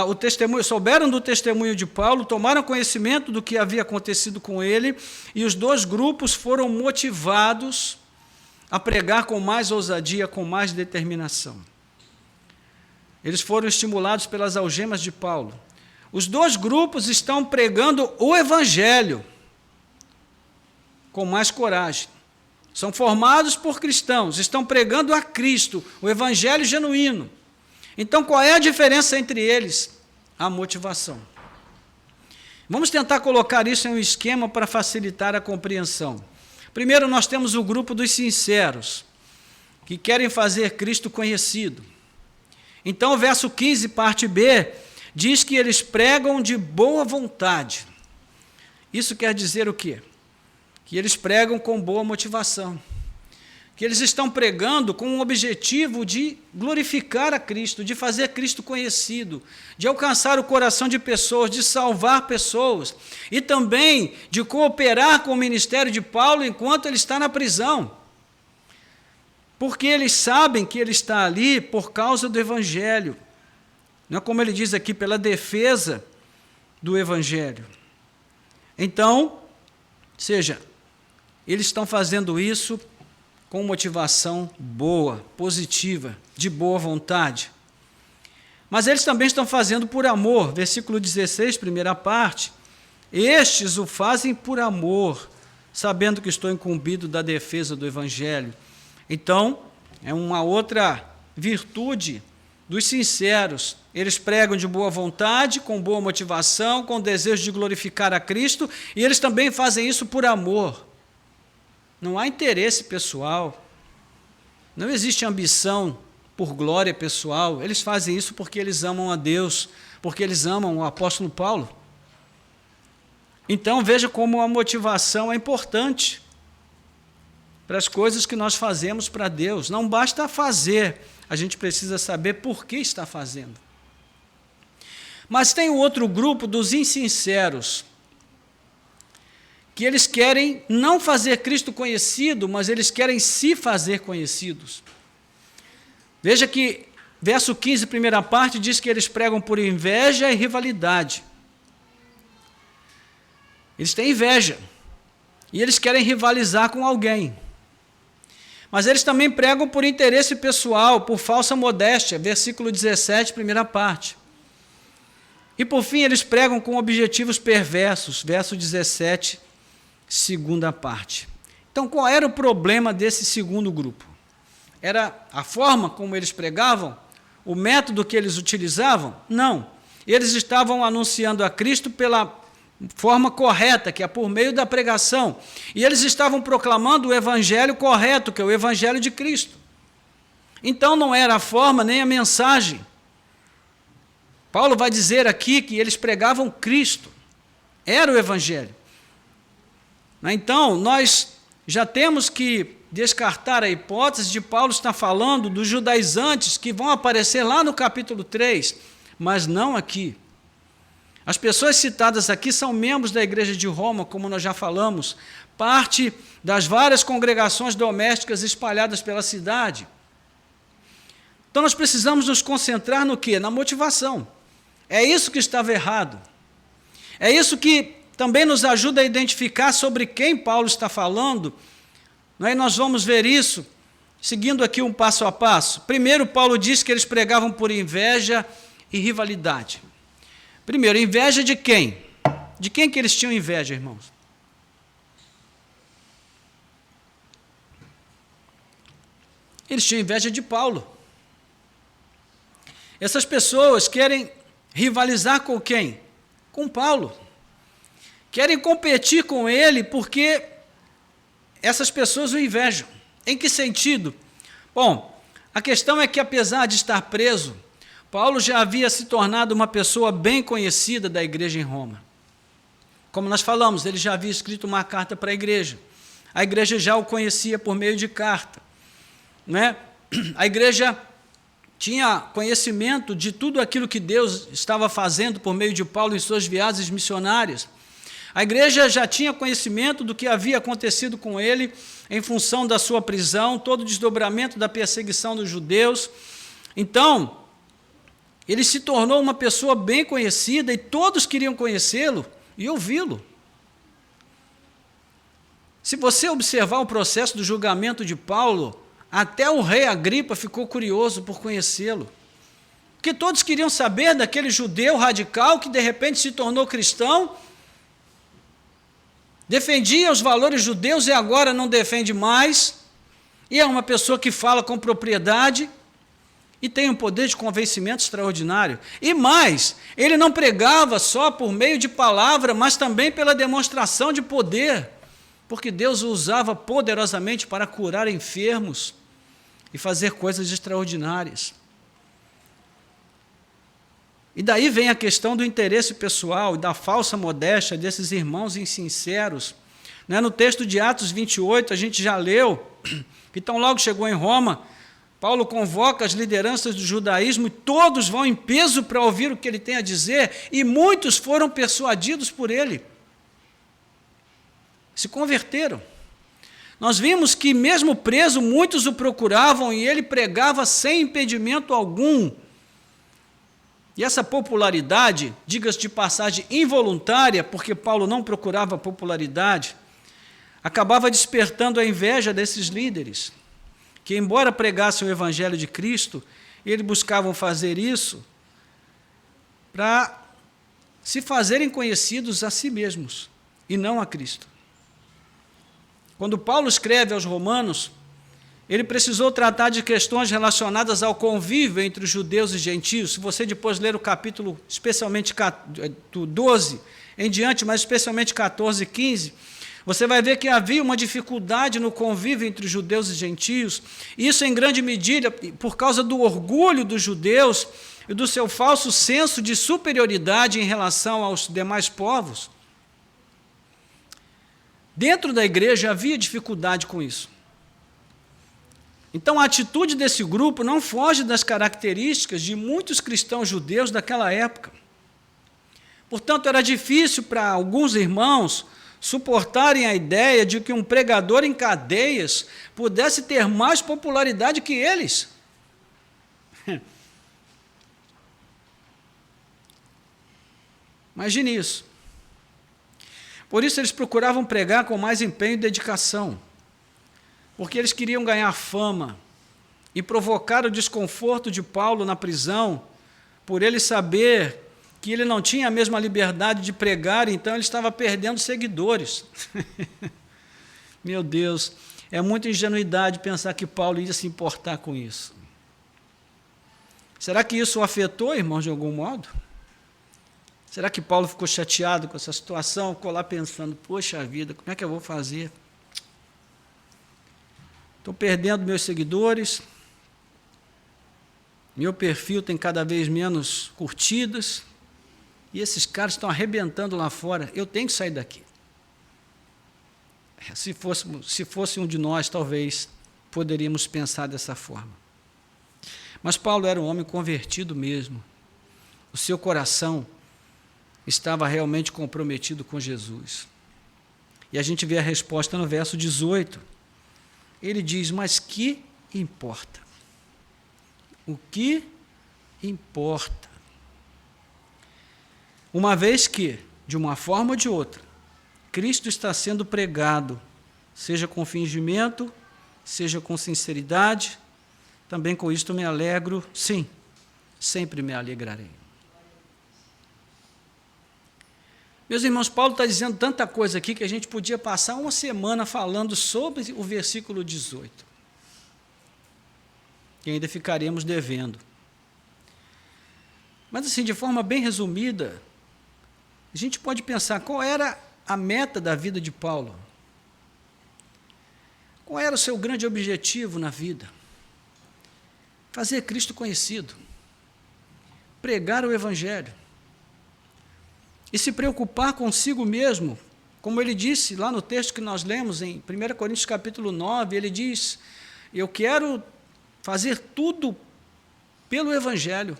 Speaker 1: o testemunho, souberam do testemunho de Paulo, tomaram conhecimento do que havia acontecido com ele, e os dois grupos foram motivados a pregar com mais ousadia, com mais determinação. Eles foram estimulados pelas algemas de Paulo. Os dois grupos estão pregando o Evangelho com mais coragem. São formados por cristãos, estão pregando a Cristo, o Evangelho genuíno. Então, qual é a diferença entre eles? A motivação. Vamos tentar colocar isso em um esquema para facilitar a compreensão. Primeiro, nós temos o grupo dos sinceros, que querem fazer Cristo conhecido. Então, o verso 15, parte B, diz que eles pregam de boa vontade. Isso quer dizer o quê? Que eles pregam com boa motivação. Que eles estão pregando com o objetivo de glorificar a Cristo, de fazer Cristo conhecido, de alcançar o coração de pessoas, de salvar pessoas, e também de cooperar com o ministério de Paulo enquanto ele está na prisão. Porque eles sabem que ele está ali por causa do Evangelho. Não é como ele diz aqui, pela defesa do Evangelho. Então, seja, eles estão fazendo isso com motivação boa, positiva, de boa vontade. Mas eles também estão fazendo por amor. Versículo 16, primeira parte. Estes o fazem por amor, sabendo que estou incumbido da defesa do Evangelho. Então, é uma outra virtude dos sinceros. Eles pregam de boa vontade, com boa motivação, com desejo de glorificar a Cristo, e eles também fazem isso por amor. Não há interesse pessoal, não existe ambição por glória pessoal. Eles fazem isso porque eles amam a Deus, porque eles amam o apóstolo Paulo. Então, veja como a motivação é importante para as coisas que nós fazemos para Deus. Não basta fazer, a gente precisa saber por que está fazendo. Mas tem o outro grupo dos insinceros, que eles querem não fazer Cristo conhecido, mas eles querem se fazer conhecidos. Veja que verso 15, primeira parte, diz que eles pregam por inveja e rivalidade. Eles têm inveja, e eles querem rivalizar com alguém. Mas eles também pregam por interesse pessoal, por falsa modéstia, versículo 17, primeira parte. E por fim, eles pregam com objetivos perversos, verso 17, segunda parte. Então, qual era o problema desse segundo grupo? Era a forma como eles pregavam? O método que eles utilizavam? Não. Eles estavam anunciando a Cristo pela forma correta, que é por meio da pregação. E eles estavam proclamando o evangelho correto, que é o evangelho de Cristo. Então, não era a forma nem a mensagem. Paulo vai dizer aqui que eles pregavam Cristo. Era o evangelho. Então, nós já temos que descartar a hipótese de Paulo estar falando dos judaizantes que vão aparecer lá no capítulo 3, mas não aqui. As pessoas citadas aqui são membros da igreja de Roma, como nós já falamos, parte das várias congregações domésticas espalhadas pela cidade. Então, nós precisamos nos concentrar no quê? Na motivação. É isso que estava errado. É isso que também nos ajuda a identificar sobre quem Paulo está falando. E nós vamos ver isso seguindo aqui um passo a passo. Primeiro, Paulo disse que eles pregavam por inveja e rivalidade. Primeiro, inveja de quem? De quem que eles tinham inveja, irmãos? Eles tinham inveja de Paulo. Essas pessoas querem rivalizar com quem? com Paulo. Querem competir com ele porque essas pessoas o invejam. Em que sentido? Bom, a questão é que, apesar de estar preso, Paulo já havia se tornado uma pessoa bem conhecida da igreja em Roma. Como nós falamos, ele já havia escrito uma carta para a igreja já o conhecia por meio de carta, né? A igreja tinha conhecimento de tudo aquilo que Deus estava fazendo por meio de Paulo em suas viagens missionárias. A igreja já tinha conhecimento do que havia acontecido com ele em função da sua prisão, todo o desdobramento da perseguição dos judeus. Então, ele se tornou uma pessoa bem conhecida e todos queriam conhecê-lo e ouvi-lo. Se você observar o processo do julgamento de Paulo, até o rei Agripa ficou curioso por conhecê-lo. Porque todos queriam saber daquele judeu radical que de repente se tornou cristão, defendia os valores judeus e agora não defende mais, e é uma pessoa que fala com propriedade e tem um poder de convencimento extraordinário. E mais, ele não pregava só por meio de palavra, mas também pela demonstração de poder, porque Deus o usava poderosamente para curar enfermos e fazer coisas extraordinárias. E daí vem a questão do interesse pessoal e da falsa modéstia desses irmãos insinceros. No texto de Atos 28, a gente já leu que tão logo chegou em Roma, Paulo convoca as lideranças do judaísmo e todos vão em peso para ouvir o que ele tem a dizer, e muitos foram persuadidos por ele. Se converteram. Nós vimos que, mesmo preso, muitos o procuravam e ele pregava sem impedimento algum. E essa popularidade, diga-se de passagem, involuntária, porque Paulo não procurava popularidade, acabava despertando a inveja desses líderes, que, embora pregassem o Evangelho de Cristo, eles buscavam fazer isso para se fazerem conhecidos a si mesmos e não a Cristo. Quando Paulo escreve aos Romanos, ele precisou tratar de questões relacionadas ao convívio entre os judeus e gentios. Se você depois ler o capítulo, especialmente do 12 em diante, mas especialmente 14 e 15, você vai ver que havia uma dificuldade no convívio entre os judeus e gentios. Isso, em grande medida, por causa do orgulho dos judeus e do seu falso senso de superioridade em relação aos demais povos. Dentro da igreja havia dificuldade com isso. Então, a atitude desse grupo não foge das características de muitos cristãos judeus daquela época. Portanto, era difícil para alguns irmãos suportarem a ideia de que um pregador em cadeias pudesse ter mais popularidade que eles. Imagine isso. Por isso eles procuravam pregar com mais empenho e dedicação, porque eles queriam ganhar fama e provocar o desconforto de Paulo na prisão, por ele saber que ele não tinha a mesma liberdade de pregar, então ele estava perdendo seguidores. Meu Deus, é muita ingenuidade pensar que Paulo ia se importar com isso. Será que isso o afetou, irmãos, de algum modo? Será que Paulo ficou chateado com essa situação? Ficou lá pensando, poxa vida, como é que eu vou fazer? Estou perdendo meus seguidores, meu perfil tem cada vez menos curtidas, e esses caras estão arrebentando lá fora, eu tenho que sair daqui. Se fosse um de nós, talvez poderíamos pensar dessa forma. Mas Paulo era um homem convertido mesmo. O seu coração estava realmente comprometido com Jesus. E a gente vê a resposta no verso 18. Ele diz, mas que importa? O que importa? Uma vez que, de uma forma ou de outra, Cristo está sendo pregado, seja com fingimento, seja com sinceridade, também com isto me alegro, sim, sempre me alegrarei. Meus irmãos, Paulo está dizendo tanta coisa aqui que a gente podia passar uma semana falando sobre o versículo 18. E ainda ficaríamos devendo. Mas assim, de forma bem resumida, A gente pode pensar qual era a meta da vida de Paulo. Qual era o seu grande objetivo na vida? Fazer Cristo conhecido, pregar o Evangelho e se preocupar consigo mesmo, como ele disse lá no texto que nós lemos em 1 Coríntios capítulo 9, ele diz, eu quero fazer tudo pelo Evangelho,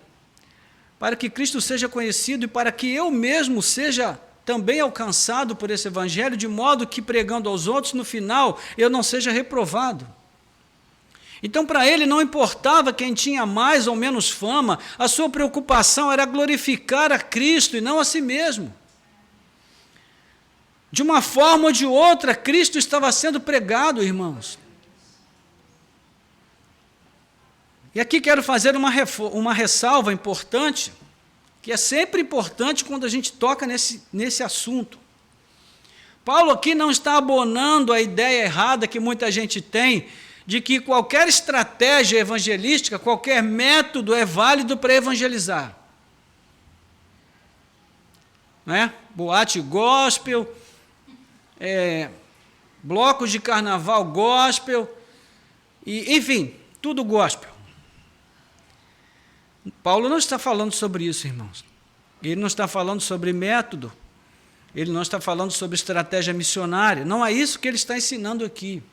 Speaker 1: para que Cristo seja conhecido e para que eu mesmo seja também alcançado por esse Evangelho, de modo que pregando aos outros, no final, eu não seja reprovado. Então, para ele não importava quem tinha mais ou menos fama, a sua preocupação era glorificar a Cristo e não a si mesmo. De uma forma ou de outra, Cristo estava sendo pregado, irmãos. E aqui quero fazer uma ressalva importante, que é sempre importante quando a gente toca nesse assunto. Paulo aqui não está abonando a ideia errada que muita gente tem, de que qualquer estratégia evangelística, qualquer método é válido para evangelizar. Né? Boate gospel, blocos de carnaval gospel, e, enfim, tudo gospel. Paulo não está falando sobre isso, irmãos. Ele não está falando sobre método, ele não está falando sobre estratégia missionária, não é isso que ele está ensinando aqui.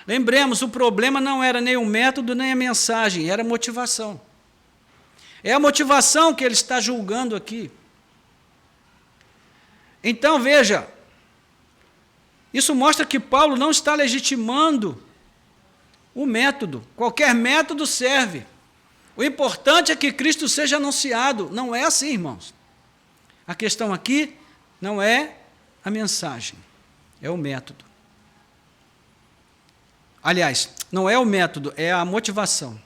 Speaker 1: Lembremos, o problema não era nem o método, nem a mensagem, era a motivação. É a motivação que ele está julgando aqui. Então, veja, isso mostra que Paulo não está legitimando o método. Qualquer método serve. O importante é que Cristo seja anunciado. Não é assim, irmãos. A questão aqui não é a mensagem, é o método. Aliás, não é o método, é a motivação.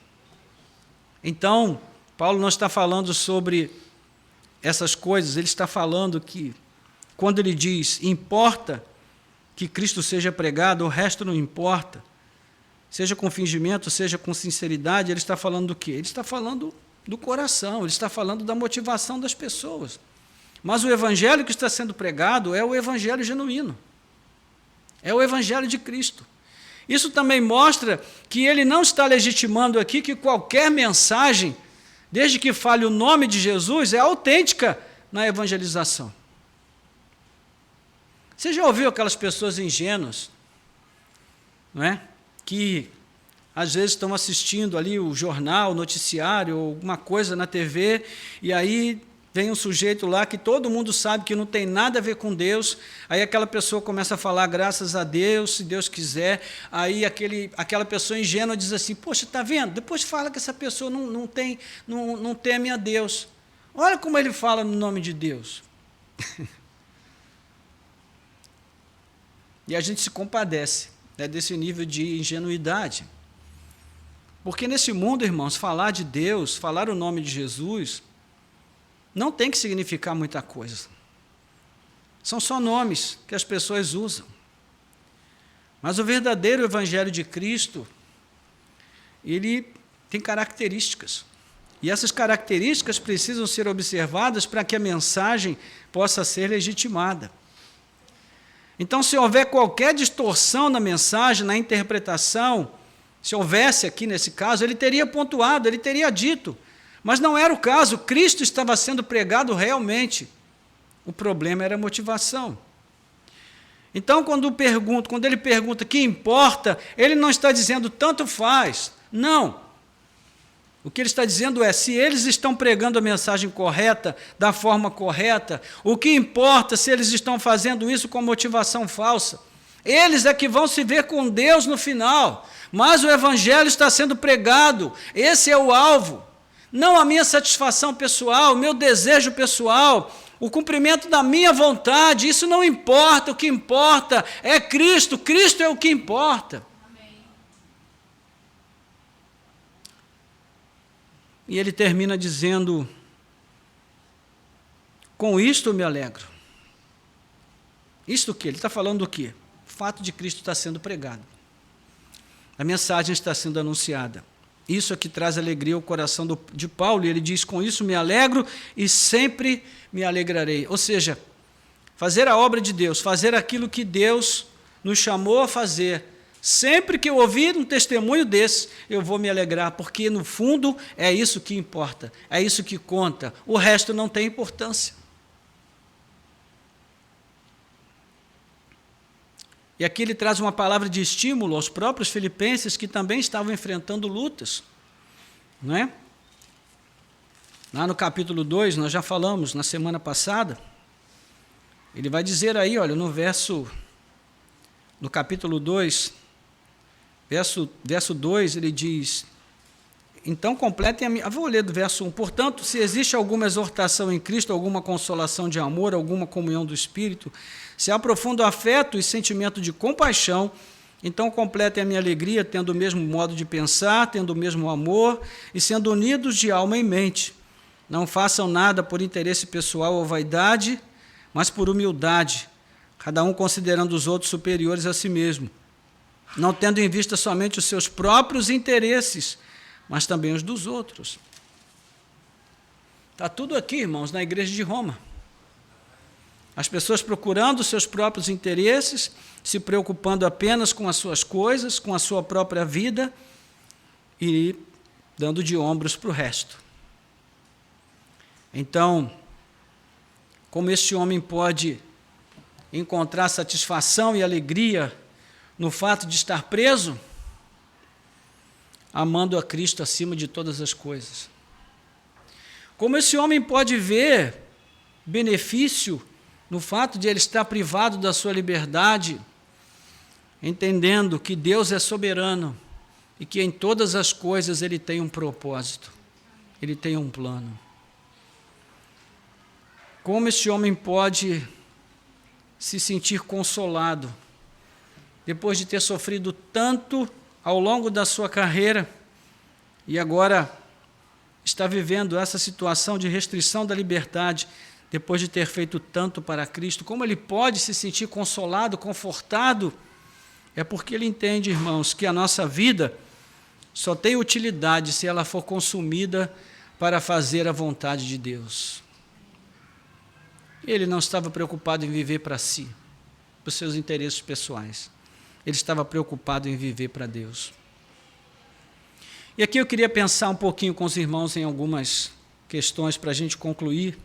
Speaker 1: Então, Paulo não está falando sobre essas coisas, ele está falando que, quando ele diz, importa que Cristo seja pregado, o resto não importa, seja com fingimento, seja com sinceridade, ele está falando do quê? Ele está falando do coração, ele está falando da motivação das pessoas. Mas o evangelho que está sendo pregado é o evangelho genuíno, é o evangelho de Cristo. Isso também mostra que ele não está legitimando aqui que qualquer mensagem, desde que fale o nome de Jesus, é autêntica na evangelização. Você já ouviu aquelas pessoas ingênuas, não é? Que às vezes estão assistindo ali o jornal, o noticiário, ou alguma coisa na TV, e aí vem um sujeito lá que todo mundo sabe que não tem nada a ver com Deus, aí aquela pessoa começa a falar graças a Deus, se Deus quiser, aí aquela pessoa ingênua diz assim, poxa, está vendo? Depois fala que essa pessoa não teme a Deus. Olha como ele fala no nome de Deus. E a gente se compadece, né, desse nível de ingenuidade. Porque nesse mundo, irmãos, falar de Deus, falar o nome de Jesus, não tem que significar muita coisa. São só nomes que as pessoas usam. Mas o verdadeiro evangelho de Cristo, ele tem características. E essas características precisam ser observadas para que a mensagem possa ser legitimada. Então, se houver qualquer distorção na mensagem, na interpretação, se houvesse aqui nesse caso, ele teria pontuado, ele teria dito. Mas não era o caso, Cristo estava sendo pregado realmente. O problema era a motivação. Então, quando ele pergunta que importa, ele não está dizendo tanto faz. Não. O que ele está dizendo é, se eles estão pregando a mensagem correta, da forma correta, o que importa se eles estão fazendo isso com motivação falsa? Eles é que vão se ver com Deus no final. Mas o evangelho está sendo pregado, esse é o alvo. Não a minha satisfação pessoal, o meu desejo pessoal, o cumprimento da minha vontade, isso não importa, o que importa é Cristo, Cristo é o que importa. Amém. E ele termina dizendo, com isto eu me alegro. Isto o quê? Ele está falando do quê? O fato de Cristo estar sendo pregado. A mensagem está sendo anunciada. Isso é que traz alegria ao coração de Paulo, e ele diz, com isso me alegro e sempre me alegrarei. Ou seja, fazer a obra de Deus, fazer aquilo que Deus nos chamou a fazer. Sempre que eu ouvir um testemunho desse, eu vou me alegrar, porque no fundo é isso que importa, é isso que conta, o resto não tem importância. E aqui ele traz uma palavra de estímulo aos próprios filipenses que também estavam enfrentando lutas, não é? Lá no capítulo 2, nós já falamos na semana passada, ele vai dizer aí, olha, no capítulo 2, verso 2, ele diz, então completem a minha... Vou ler do verso 1. Portanto, se existe alguma exortação em Cristo, alguma consolação de amor, alguma comunhão do Espírito, se há profundo afeto e sentimento de compaixão, então completem a minha alegria, tendo o mesmo modo de pensar, tendo o mesmo amor e sendo unidos de alma e mente. Não façam nada por interesse pessoal ou vaidade, mas por humildade, cada um considerando os outros superiores a si mesmo, não tendo em vista somente os seus próprios interesses, mas também os dos outros. Está tudo aqui, irmãos, na igreja de Roma. As pessoas procurando os seus próprios interesses, se preocupando apenas com as suas coisas, com a sua própria vida e dando de ombros para o resto. Então, como este homem pode encontrar satisfação e alegria no fato de estar preso? Amando a Cristo acima de todas as coisas. Como esse homem pode ver benefício no fato de ele estar privado da sua liberdade, entendendo que Deus é soberano e que em todas as coisas ele tem um propósito, ele tem um plano. Como esse homem pode se sentir consolado depois de ter sofrido tanto ao longo da sua carreira, e agora está vivendo essa situação de restrição da liberdade, depois de ter feito tanto para Cristo? Como ele pode se sentir consolado, confortado? É porque ele entende, irmãos, que a nossa vida só tem utilidade se ela for consumida para fazer a vontade de Deus. Ele não estava preocupado em viver para si, para os seus interesses pessoais. Ele estava preocupado em viver para Deus. E aqui eu queria pensar um pouquinho com os irmãos em algumas questões para a gente concluir,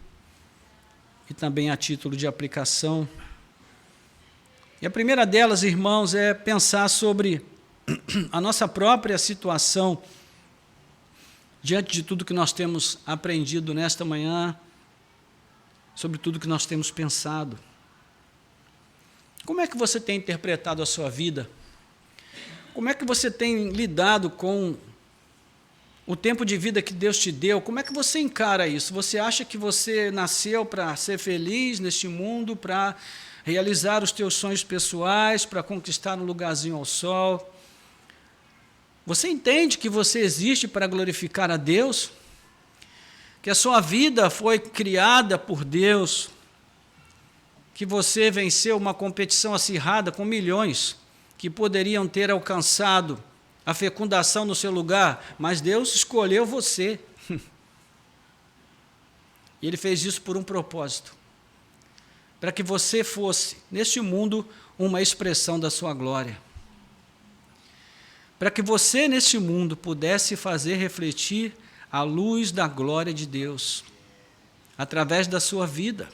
Speaker 1: e também a título de aplicação. E a primeira delas, irmãos, é pensar sobre a nossa própria situação, diante de tudo que nós temos aprendido nesta manhã, sobre tudo que nós temos pensado. Como é que você tem interpretado a sua vida? Como é que você tem lidado com o tempo de vida que Deus te deu? Como é que você encara isso? Você acha que você nasceu para ser feliz neste mundo, para realizar os teus sonhos pessoais, para conquistar um lugarzinho ao sol? Você entende que você existe para glorificar a Deus? Que a sua vida foi criada por Deus, que você venceu uma competição acirrada com milhões que poderiam ter alcançado a fecundação no seu lugar, mas Deus escolheu você. E Ele fez isso por um propósito, para que você fosse, neste mundo, uma expressão da sua glória. Para que você, neste mundo, pudesse fazer refletir a luz da glória de Deus, através da sua vida.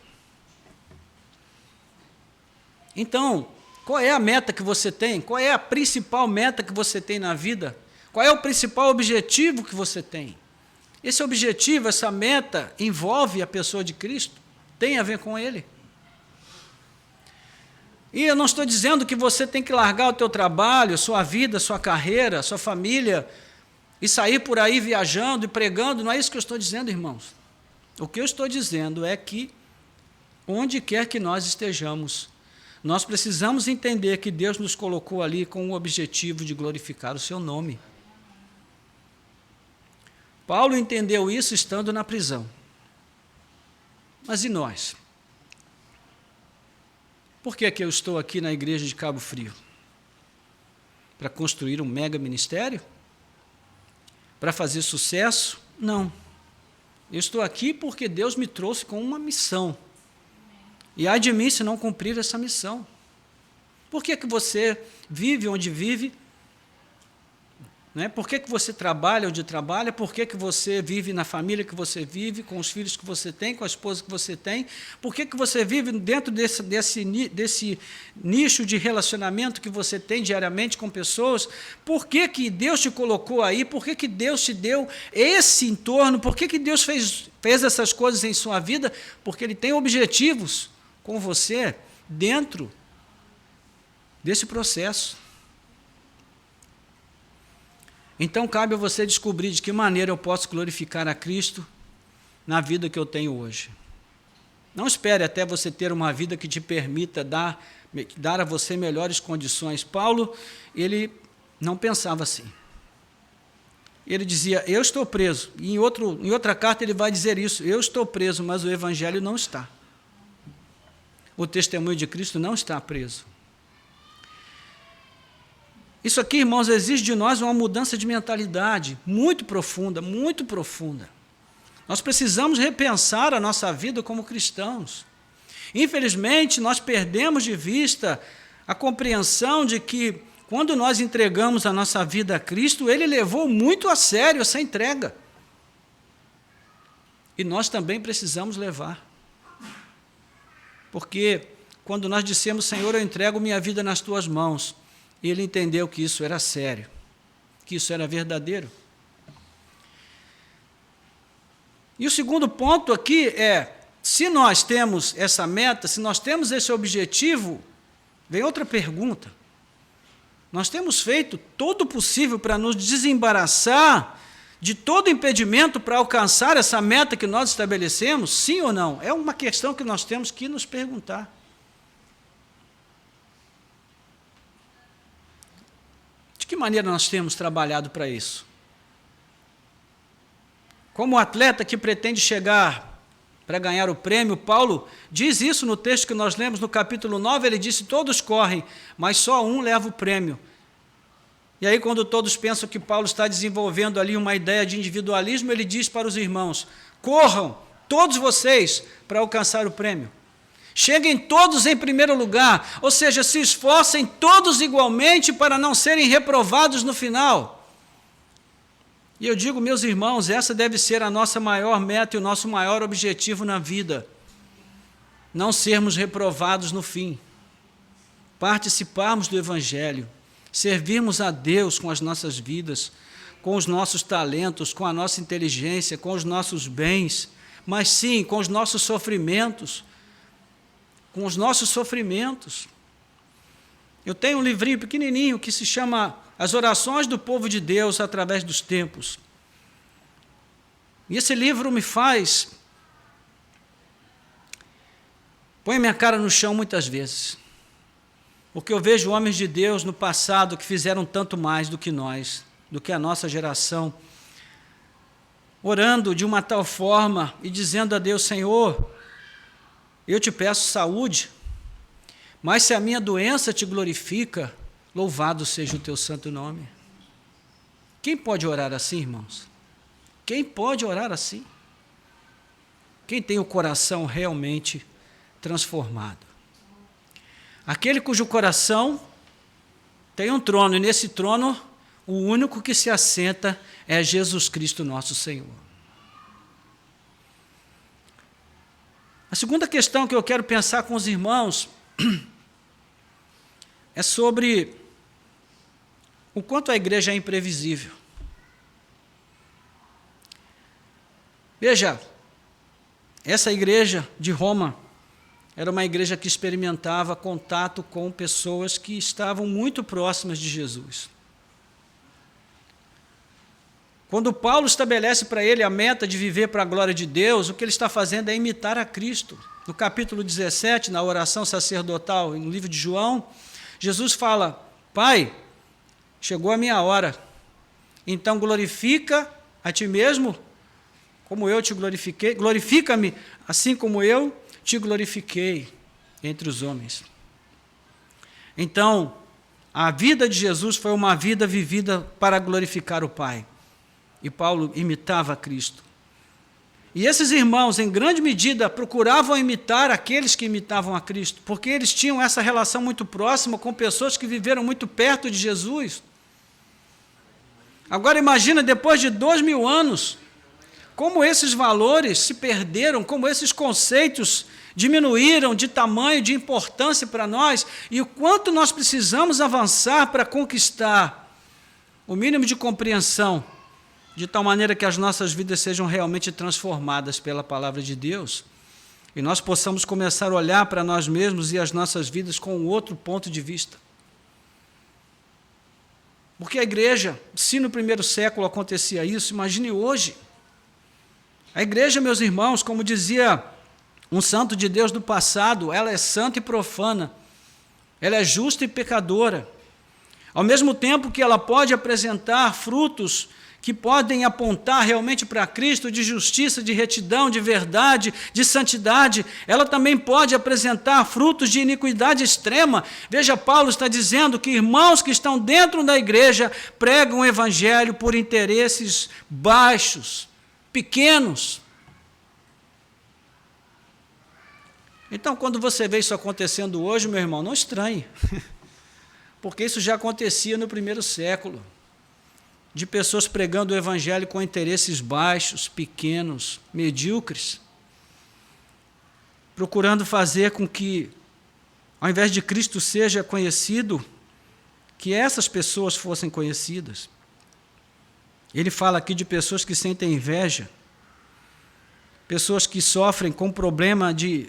Speaker 1: Então, qual é a meta que você tem? Qual é a principal meta que você tem na vida? Qual é o principal objetivo que você tem? Esse objetivo, essa meta, envolve a pessoa de Cristo? Tem a ver com Ele? E eu não estou dizendo que você tem que largar o teu trabalho, sua vida, sua carreira, sua família, e sair por aí viajando e pregando. Não é isso que eu estou dizendo, irmãos. O que eu estou dizendo é que, onde quer que nós estejamos, nós precisamos entender que Deus nos colocou ali com o objetivo de glorificar o seu nome. Paulo entendeu isso estando na prisão. Mas e nós? Por que é que eu estou aqui na igreja de Cabo Frio? Para construir um mega ministério? Para fazer sucesso? Não. Eu estou aqui porque Deus me trouxe com uma missão. E ai de mim se não cumprir essa missão. Por que você vive onde vive? Né? Por que você trabalha onde trabalha? Por que você vive na família que você vive, com os filhos que você tem, com a esposa que você tem? Por que você vive dentro desse nicho de relacionamento que você tem diariamente com pessoas? Por que Deus te colocou aí? Por que Deus te deu esse entorno? Por que Deus fez essas coisas em sua vida? Porque Ele tem objetivos com você dentro desse processo. Então, cabe a você descobrir de que maneira eu posso glorificar a Cristo na vida que eu tenho hoje. Não espere até você ter uma vida que te permita dar a você melhores condições. Paulo, ele não pensava assim. Ele dizia, eu estou preso. E em outra carta ele vai dizer isso, eu estou preso, mas o Evangelho não está. O testemunho de Cristo não está preso. Isso aqui, irmãos, exige de nós uma mudança de mentalidade muito profunda, muito profunda. Nós precisamos repensar a nossa vida como cristãos. Infelizmente, nós perdemos de vista a compreensão de que, quando nós entregamos a nossa vida a Cristo, Ele levou muito a sério essa entrega. E nós também precisamos levar. Porque, quando nós dissemos, Senhor, eu entrego minha vida nas Tuas mãos, e ele entendeu que isso era sério, que isso era verdadeiro. E o segundo ponto aqui é, se nós temos essa meta, se nós temos esse objetivo, vem outra pergunta. Nós temos feito todo o possível para nos desembaraçar de todo impedimento para alcançar essa meta que nós estabelecemos? Sim ou não? É uma questão que nós temos que nos perguntar. De que maneira nós temos trabalhado para isso? Como atleta que pretende chegar para ganhar o prêmio, Paulo diz isso no texto que nós lemos no capítulo 9, ele disse, todos correm, mas só um leva o prêmio. E aí, quando todos pensam que Paulo está desenvolvendo ali uma ideia de individualismo, ele diz para os irmãos, corram, todos vocês, para alcançar o prêmio. Cheguem todos em primeiro lugar, ou seja, se esforcem todos igualmente para não serem reprovados no final. E eu digo, meus irmãos, essa deve ser a nossa maior meta e o nosso maior objetivo na vida. Não sermos reprovados no fim. Participarmos do Evangelho, servirmos a Deus com as nossas vidas, com os nossos talentos, com a nossa inteligência, com os nossos bens, mas sim, com os nossos sofrimentos. Com os nossos sofrimentos. Eu tenho um livrinho pequenininho que se chama As Orações do Povo de Deus através dos Tempos. E esse livro me faz... põe minha cara no chão muitas vezes. Porque eu vejo homens de Deus no passado que fizeram tanto mais do que nós, do que a nossa geração, orando de uma tal forma e dizendo a Deus, Senhor, eu te peço saúde, mas se a minha doença te glorifica, louvado seja o teu santo nome. Quem pode orar assim, irmãos? Quem pode orar assim? Quem tem o coração realmente transformado? Aquele cujo coração tem um trono, e nesse trono, o único que se assenta é Jesus Cristo nosso Senhor. A segunda questão que eu quero pensar com os irmãos é sobre o quanto a igreja é imprevisível. Veja, essa igreja de Roma era uma igreja que experimentava contato com pessoas que estavam muito próximas de Jesus. Quando Paulo estabelece para ele a meta de viver para a glória de Deus, o que ele está fazendo é imitar a Cristo. No capítulo 17, na oração sacerdotal, no livro de João, Jesus fala, Pai, chegou a minha hora, então glorifica a ti mesmo, como eu te glorifiquei, glorifica-me assim como eu te glorifiquei entre os homens. Então, a vida de Jesus foi uma vida vivida para glorificar o Pai. E Paulo imitava Cristo. E esses irmãos, em grande medida, procuravam imitar aqueles que imitavam a Cristo, porque eles tinham essa relação muito próxima com pessoas que viveram muito perto de Jesus. Agora imagina, depois de 2000 anos, como esses valores se perderam, como esses conceitos diminuíram de tamanho, de importância para nós, e o quanto nós precisamos avançar para conquistar o mínimo de compreensão, de tal maneira que as nossas vidas sejam realmente transformadas pela palavra de Deus, e nós possamos começar a olhar para nós mesmos e as nossas vidas com um outro ponto de vista. Porque a igreja, se no primeiro século acontecia isso, imagine hoje. A igreja, meus irmãos, como dizia um santo de Deus do passado, ela é santa e profana, ela é justa e pecadora. Ao mesmo tempo que ela pode apresentar frutos que podem apontar realmente para Cristo, de justiça, de retidão, de verdade, de santidade, ela também pode apresentar frutos de iniquidade extrema. Veja, Paulo está dizendo que irmãos que estão dentro da igreja pregam o evangelho por interesses baixos, pequenos. Então, quando você vê isso acontecendo hoje, meu irmão, não estranhe, porque isso já acontecia no primeiro século, de pessoas pregando o evangelho com interesses baixos, pequenos, medíocres, procurando fazer com que, ao invés de Cristo seja conhecido, que essas pessoas fossem conhecidas. Ele fala aqui de pessoas que sentem inveja, pessoas que sofrem com problema de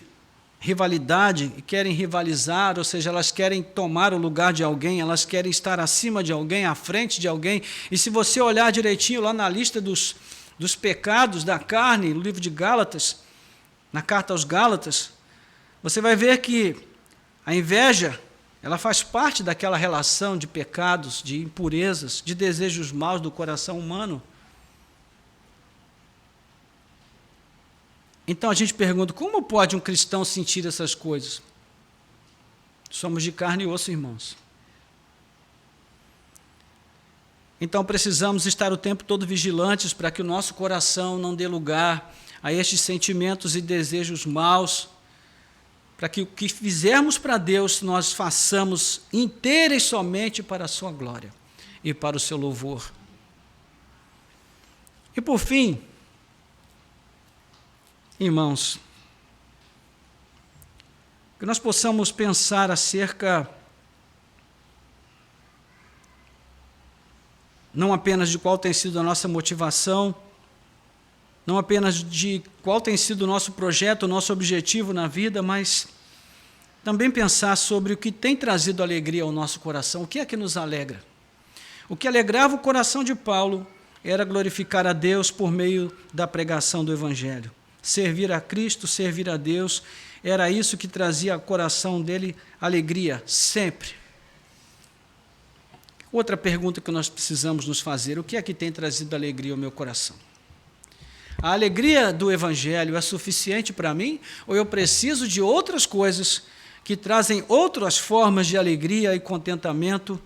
Speaker 1: rivalidade e querem rivalizar, ou seja, elas querem tomar o lugar de alguém, elas querem estar acima de alguém, à frente de alguém. E se você olhar direitinho lá na lista dos pecados da carne, no livro de Gálatas, na carta aos Gálatas, você vai ver que a inveja, ela faz parte daquela relação de pecados, de impurezas, de desejos maus do coração humano. Então a gente pergunta, como pode um cristão sentir essas coisas? Somos de carne e osso, irmãos. Então precisamos estar o tempo todo vigilantes para que o nosso coração não dê lugar a estes sentimentos e desejos maus, para que o que fizermos para Deus nós façamos inteira e somente para a sua glória e para o seu louvor. E por fim, irmãos, que nós possamos pensar acerca não apenas de qual tem sido a nossa motivação, não apenas de qual tem sido o nosso projeto, o nosso objetivo na vida, mas também pensar sobre o que tem trazido alegria ao nosso coração, o que é que nos alegra. O que alegrava o coração de Paulo era glorificar a Deus por meio da pregação do Evangelho. Servir a Cristo, servir a Deus, era isso que trazia ao coração dele alegria, sempre. Outra pergunta que nós precisamos nos fazer, o que é que tem trazido alegria ao meu coração? A alegria do Evangelho é suficiente para mim, ou eu preciso de outras coisas que trazem outras formas de alegria e contentamento,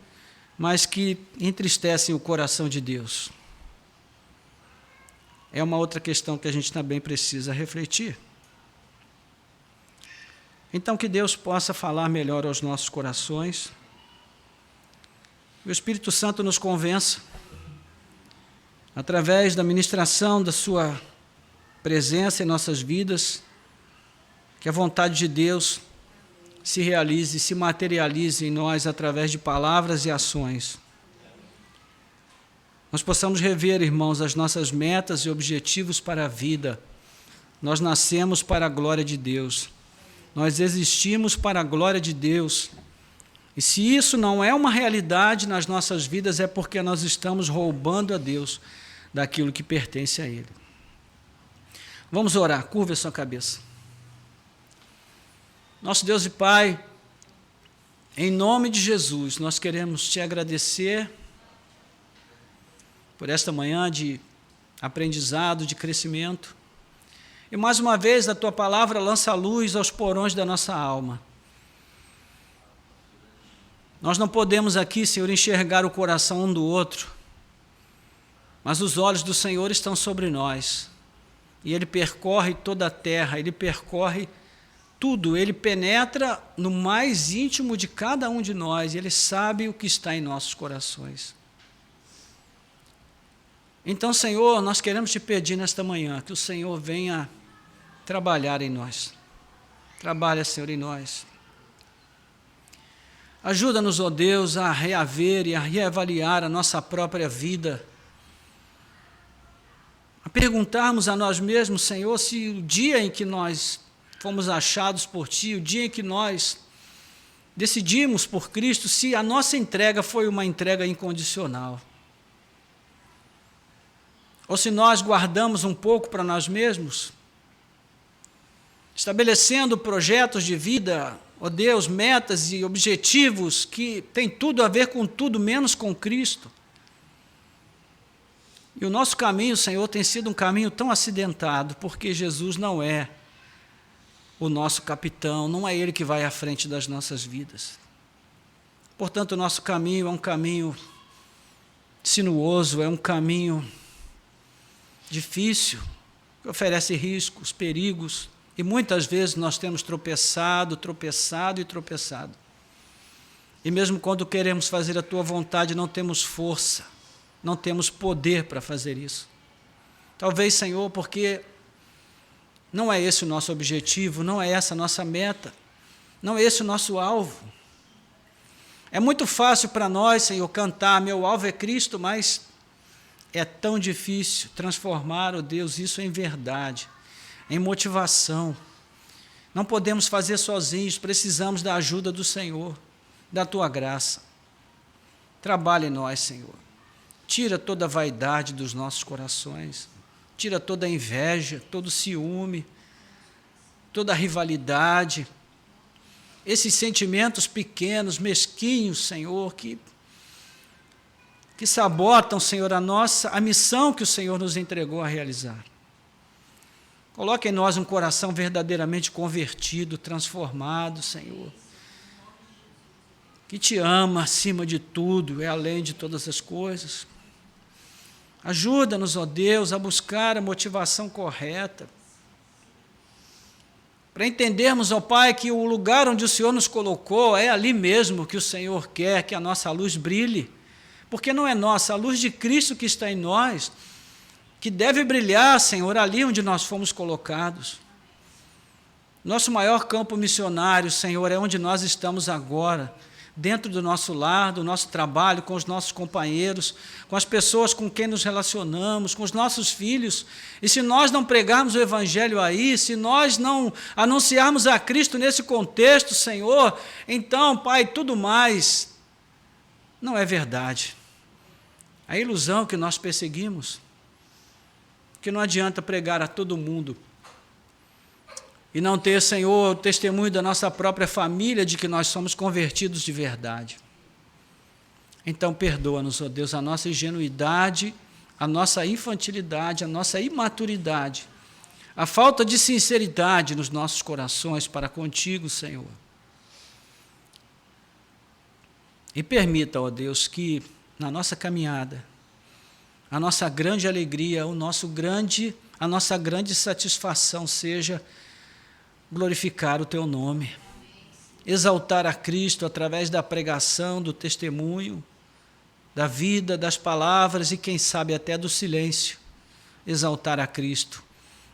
Speaker 1: mas que entristecem o coração de Deus? É uma outra questão que a gente também precisa refletir. Então, que Deus possa falar melhor aos nossos corações. O Espírito Santo nos convença, através da ministração da sua presença em nossas vidas, que a vontade de Deus se realize, se materialize em nós através de palavras e ações. Nós possamos rever, irmãos, as nossas metas e objetivos para a vida. Nós nascemos para a glória de Deus. Nós existimos para a glória de Deus. E se isso não é uma realidade nas nossas vidas, é porque nós estamos roubando a Deus daquilo que pertence a Ele. Vamos orar, curva a sua cabeça. Nosso Deus e Pai, em nome de Jesus, nós queremos te agradecer por esta manhã de aprendizado, de crescimento. E mais uma vez a Tua palavra lança luz aos porões da nossa alma. Nós não podemos aqui, Senhor, enxergar o coração um do outro, mas os olhos do Senhor estão sobre nós. e ele percorre toda a terra, ele percorre tudo, ele penetra no mais íntimo de cada um de nós, ele sabe o que está em nossos corações. Então, Senhor, nós queremos te pedir nesta manhã que o Senhor venha trabalhar em nós. Trabalha, Senhor, em nós. Ajuda-nos, ó Deus, a reaver e a reavaliar a nossa própria vida. A perguntarmos a nós mesmos, Senhor, se o dia em que nós fomos achados por Ti, o dia em que nós decidimos por Cristo, se a nossa entrega foi uma entrega incondicional. Ou se nós guardamos um pouco para nós mesmos, estabelecendo projetos de vida, ó Deus, metas e objetivos que têm tudo a ver com tudo menos com Cristo. E o nosso caminho, Senhor, tem sido um caminho tão acidentado, porque Jesus não é o nosso capitão, não é Ele que vai à frente das nossas vidas. Portanto, o nosso caminho é um caminho sinuoso, é um caminho difícil, que oferece riscos, perigos, e muitas vezes nós temos tropeçado. E mesmo quando queremos fazer a Tua vontade, não temos força, não temos poder para fazer isso. Talvez, Senhor, porque não é esse o nosso objetivo, não é essa a nossa meta, não é esse o nosso alvo. É muito fácil para nós, Senhor, cantar, meu alvo é Cristo, mas é tão difícil transformar, ó Deus, isso em verdade, em motivação. Não podemos fazer sozinhos, precisamos da ajuda do Senhor, da Tua graça. Trabalhe em nós, Senhor. Tira toda a vaidade dos nossos corações, tira toda a inveja, todo o ciúme, toda a rivalidade, esses sentimentos pequenos, mesquinhos, Senhor, que sabotam, Senhor, a missão que o Senhor nos entregou a realizar. Coloque em nós um coração verdadeiramente convertido, transformado, Senhor, que Te ama acima de tudo, é além de todas as coisas. Ajuda-nos, ó Deus, a buscar a motivação correta, para entendermos, ó Pai, que o lugar onde o Senhor nos colocou é ali mesmo que o Senhor quer que a nossa luz brilhe, porque não é nossa, a luz de Cristo que está em nós, que deve brilhar, Senhor, ali onde nós fomos colocados. Nosso maior campo missionário, Senhor, é onde nós estamos agora, dentro do nosso lar, do nosso trabalho, com os nossos companheiros, com as pessoas com quem nos relacionamos, com os nossos filhos. E se nós não pregarmos o Evangelho aí, se nós não anunciarmos a Cristo nesse contexto, Senhor, então, Pai, tudo mais não é verdade. A ilusão que nós perseguimos, que não adianta pregar a todo mundo e não ter, Senhor, o testemunho da nossa própria família de que nós somos convertidos de verdade. Então, perdoa-nos, ó Deus, a nossa ingenuidade, a nossa infantilidade, a nossa imaturidade, a falta de sinceridade nos nossos corações para contigo, Senhor. E permita, ó Deus, que na nossa caminhada, a nossa grande alegria, a nossa grande satisfação seja glorificar o Teu nome, exaltar a Cristo através da pregação, do testemunho, da vida, das palavras e, quem sabe, até do silêncio. Exaltar a Cristo,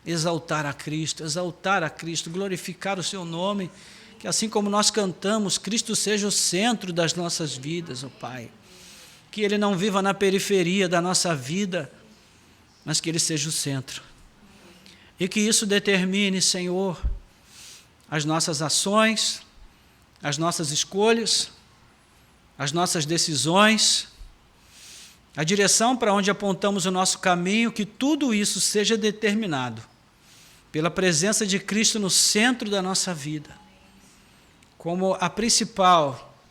Speaker 1: exaltar a Cristo, exaltar a Cristo, glorificar o Seu nome, que assim como nós cantamos, Cristo seja o centro das nossas vidas, ó Pai. Que Ele não viva na periferia da nossa vida, mas que Ele seja o centro. E que isso determine, Senhor, as nossas ações, as nossas escolhas, as nossas decisões, a direção para onde apontamos o nosso caminho, que tudo isso seja determinado pela presença de Cristo no centro da nossa vida, como a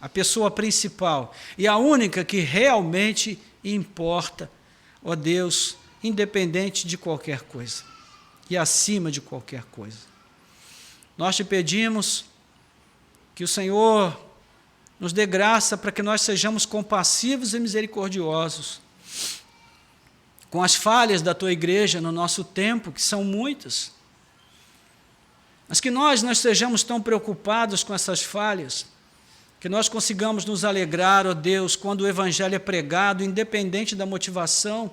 Speaker 1: pessoa principal e a única que realmente importa, ó Deus, independente de qualquer coisa e acima de qualquer coisa. Nós Te pedimos que o Senhor nos dê graça para que nós sejamos compassivos e misericordiosos com as falhas da tua igreja no nosso tempo, que são muitas. Mas que nós não estejamos tão preocupados com essas falhas, que nós consigamos nos alegrar, ó Deus, quando o Evangelho é pregado, independente da motivação,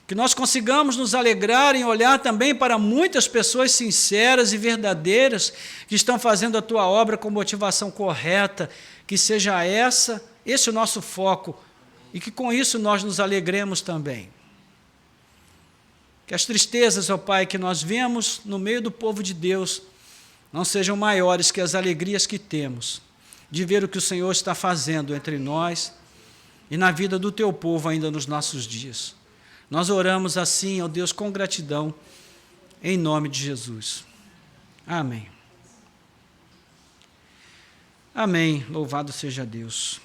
Speaker 1: que nós consigamos nos alegrar em olhar também para muitas pessoas sinceras e verdadeiras que estão fazendo a tua obra com motivação correta, que seja esse o nosso foco, e que com isso nós nos alegremos também. Que as tristezas, ó Pai, que nós vemos no meio do povo de Deus, não sejam maiores que as alegrias que temos de ver o que o Senhor está fazendo entre nós e na vida do teu povo ainda nos nossos dias. Nós oramos assim, ó Deus, com gratidão, em nome de Jesus. Amém. Amém. Louvado seja Deus.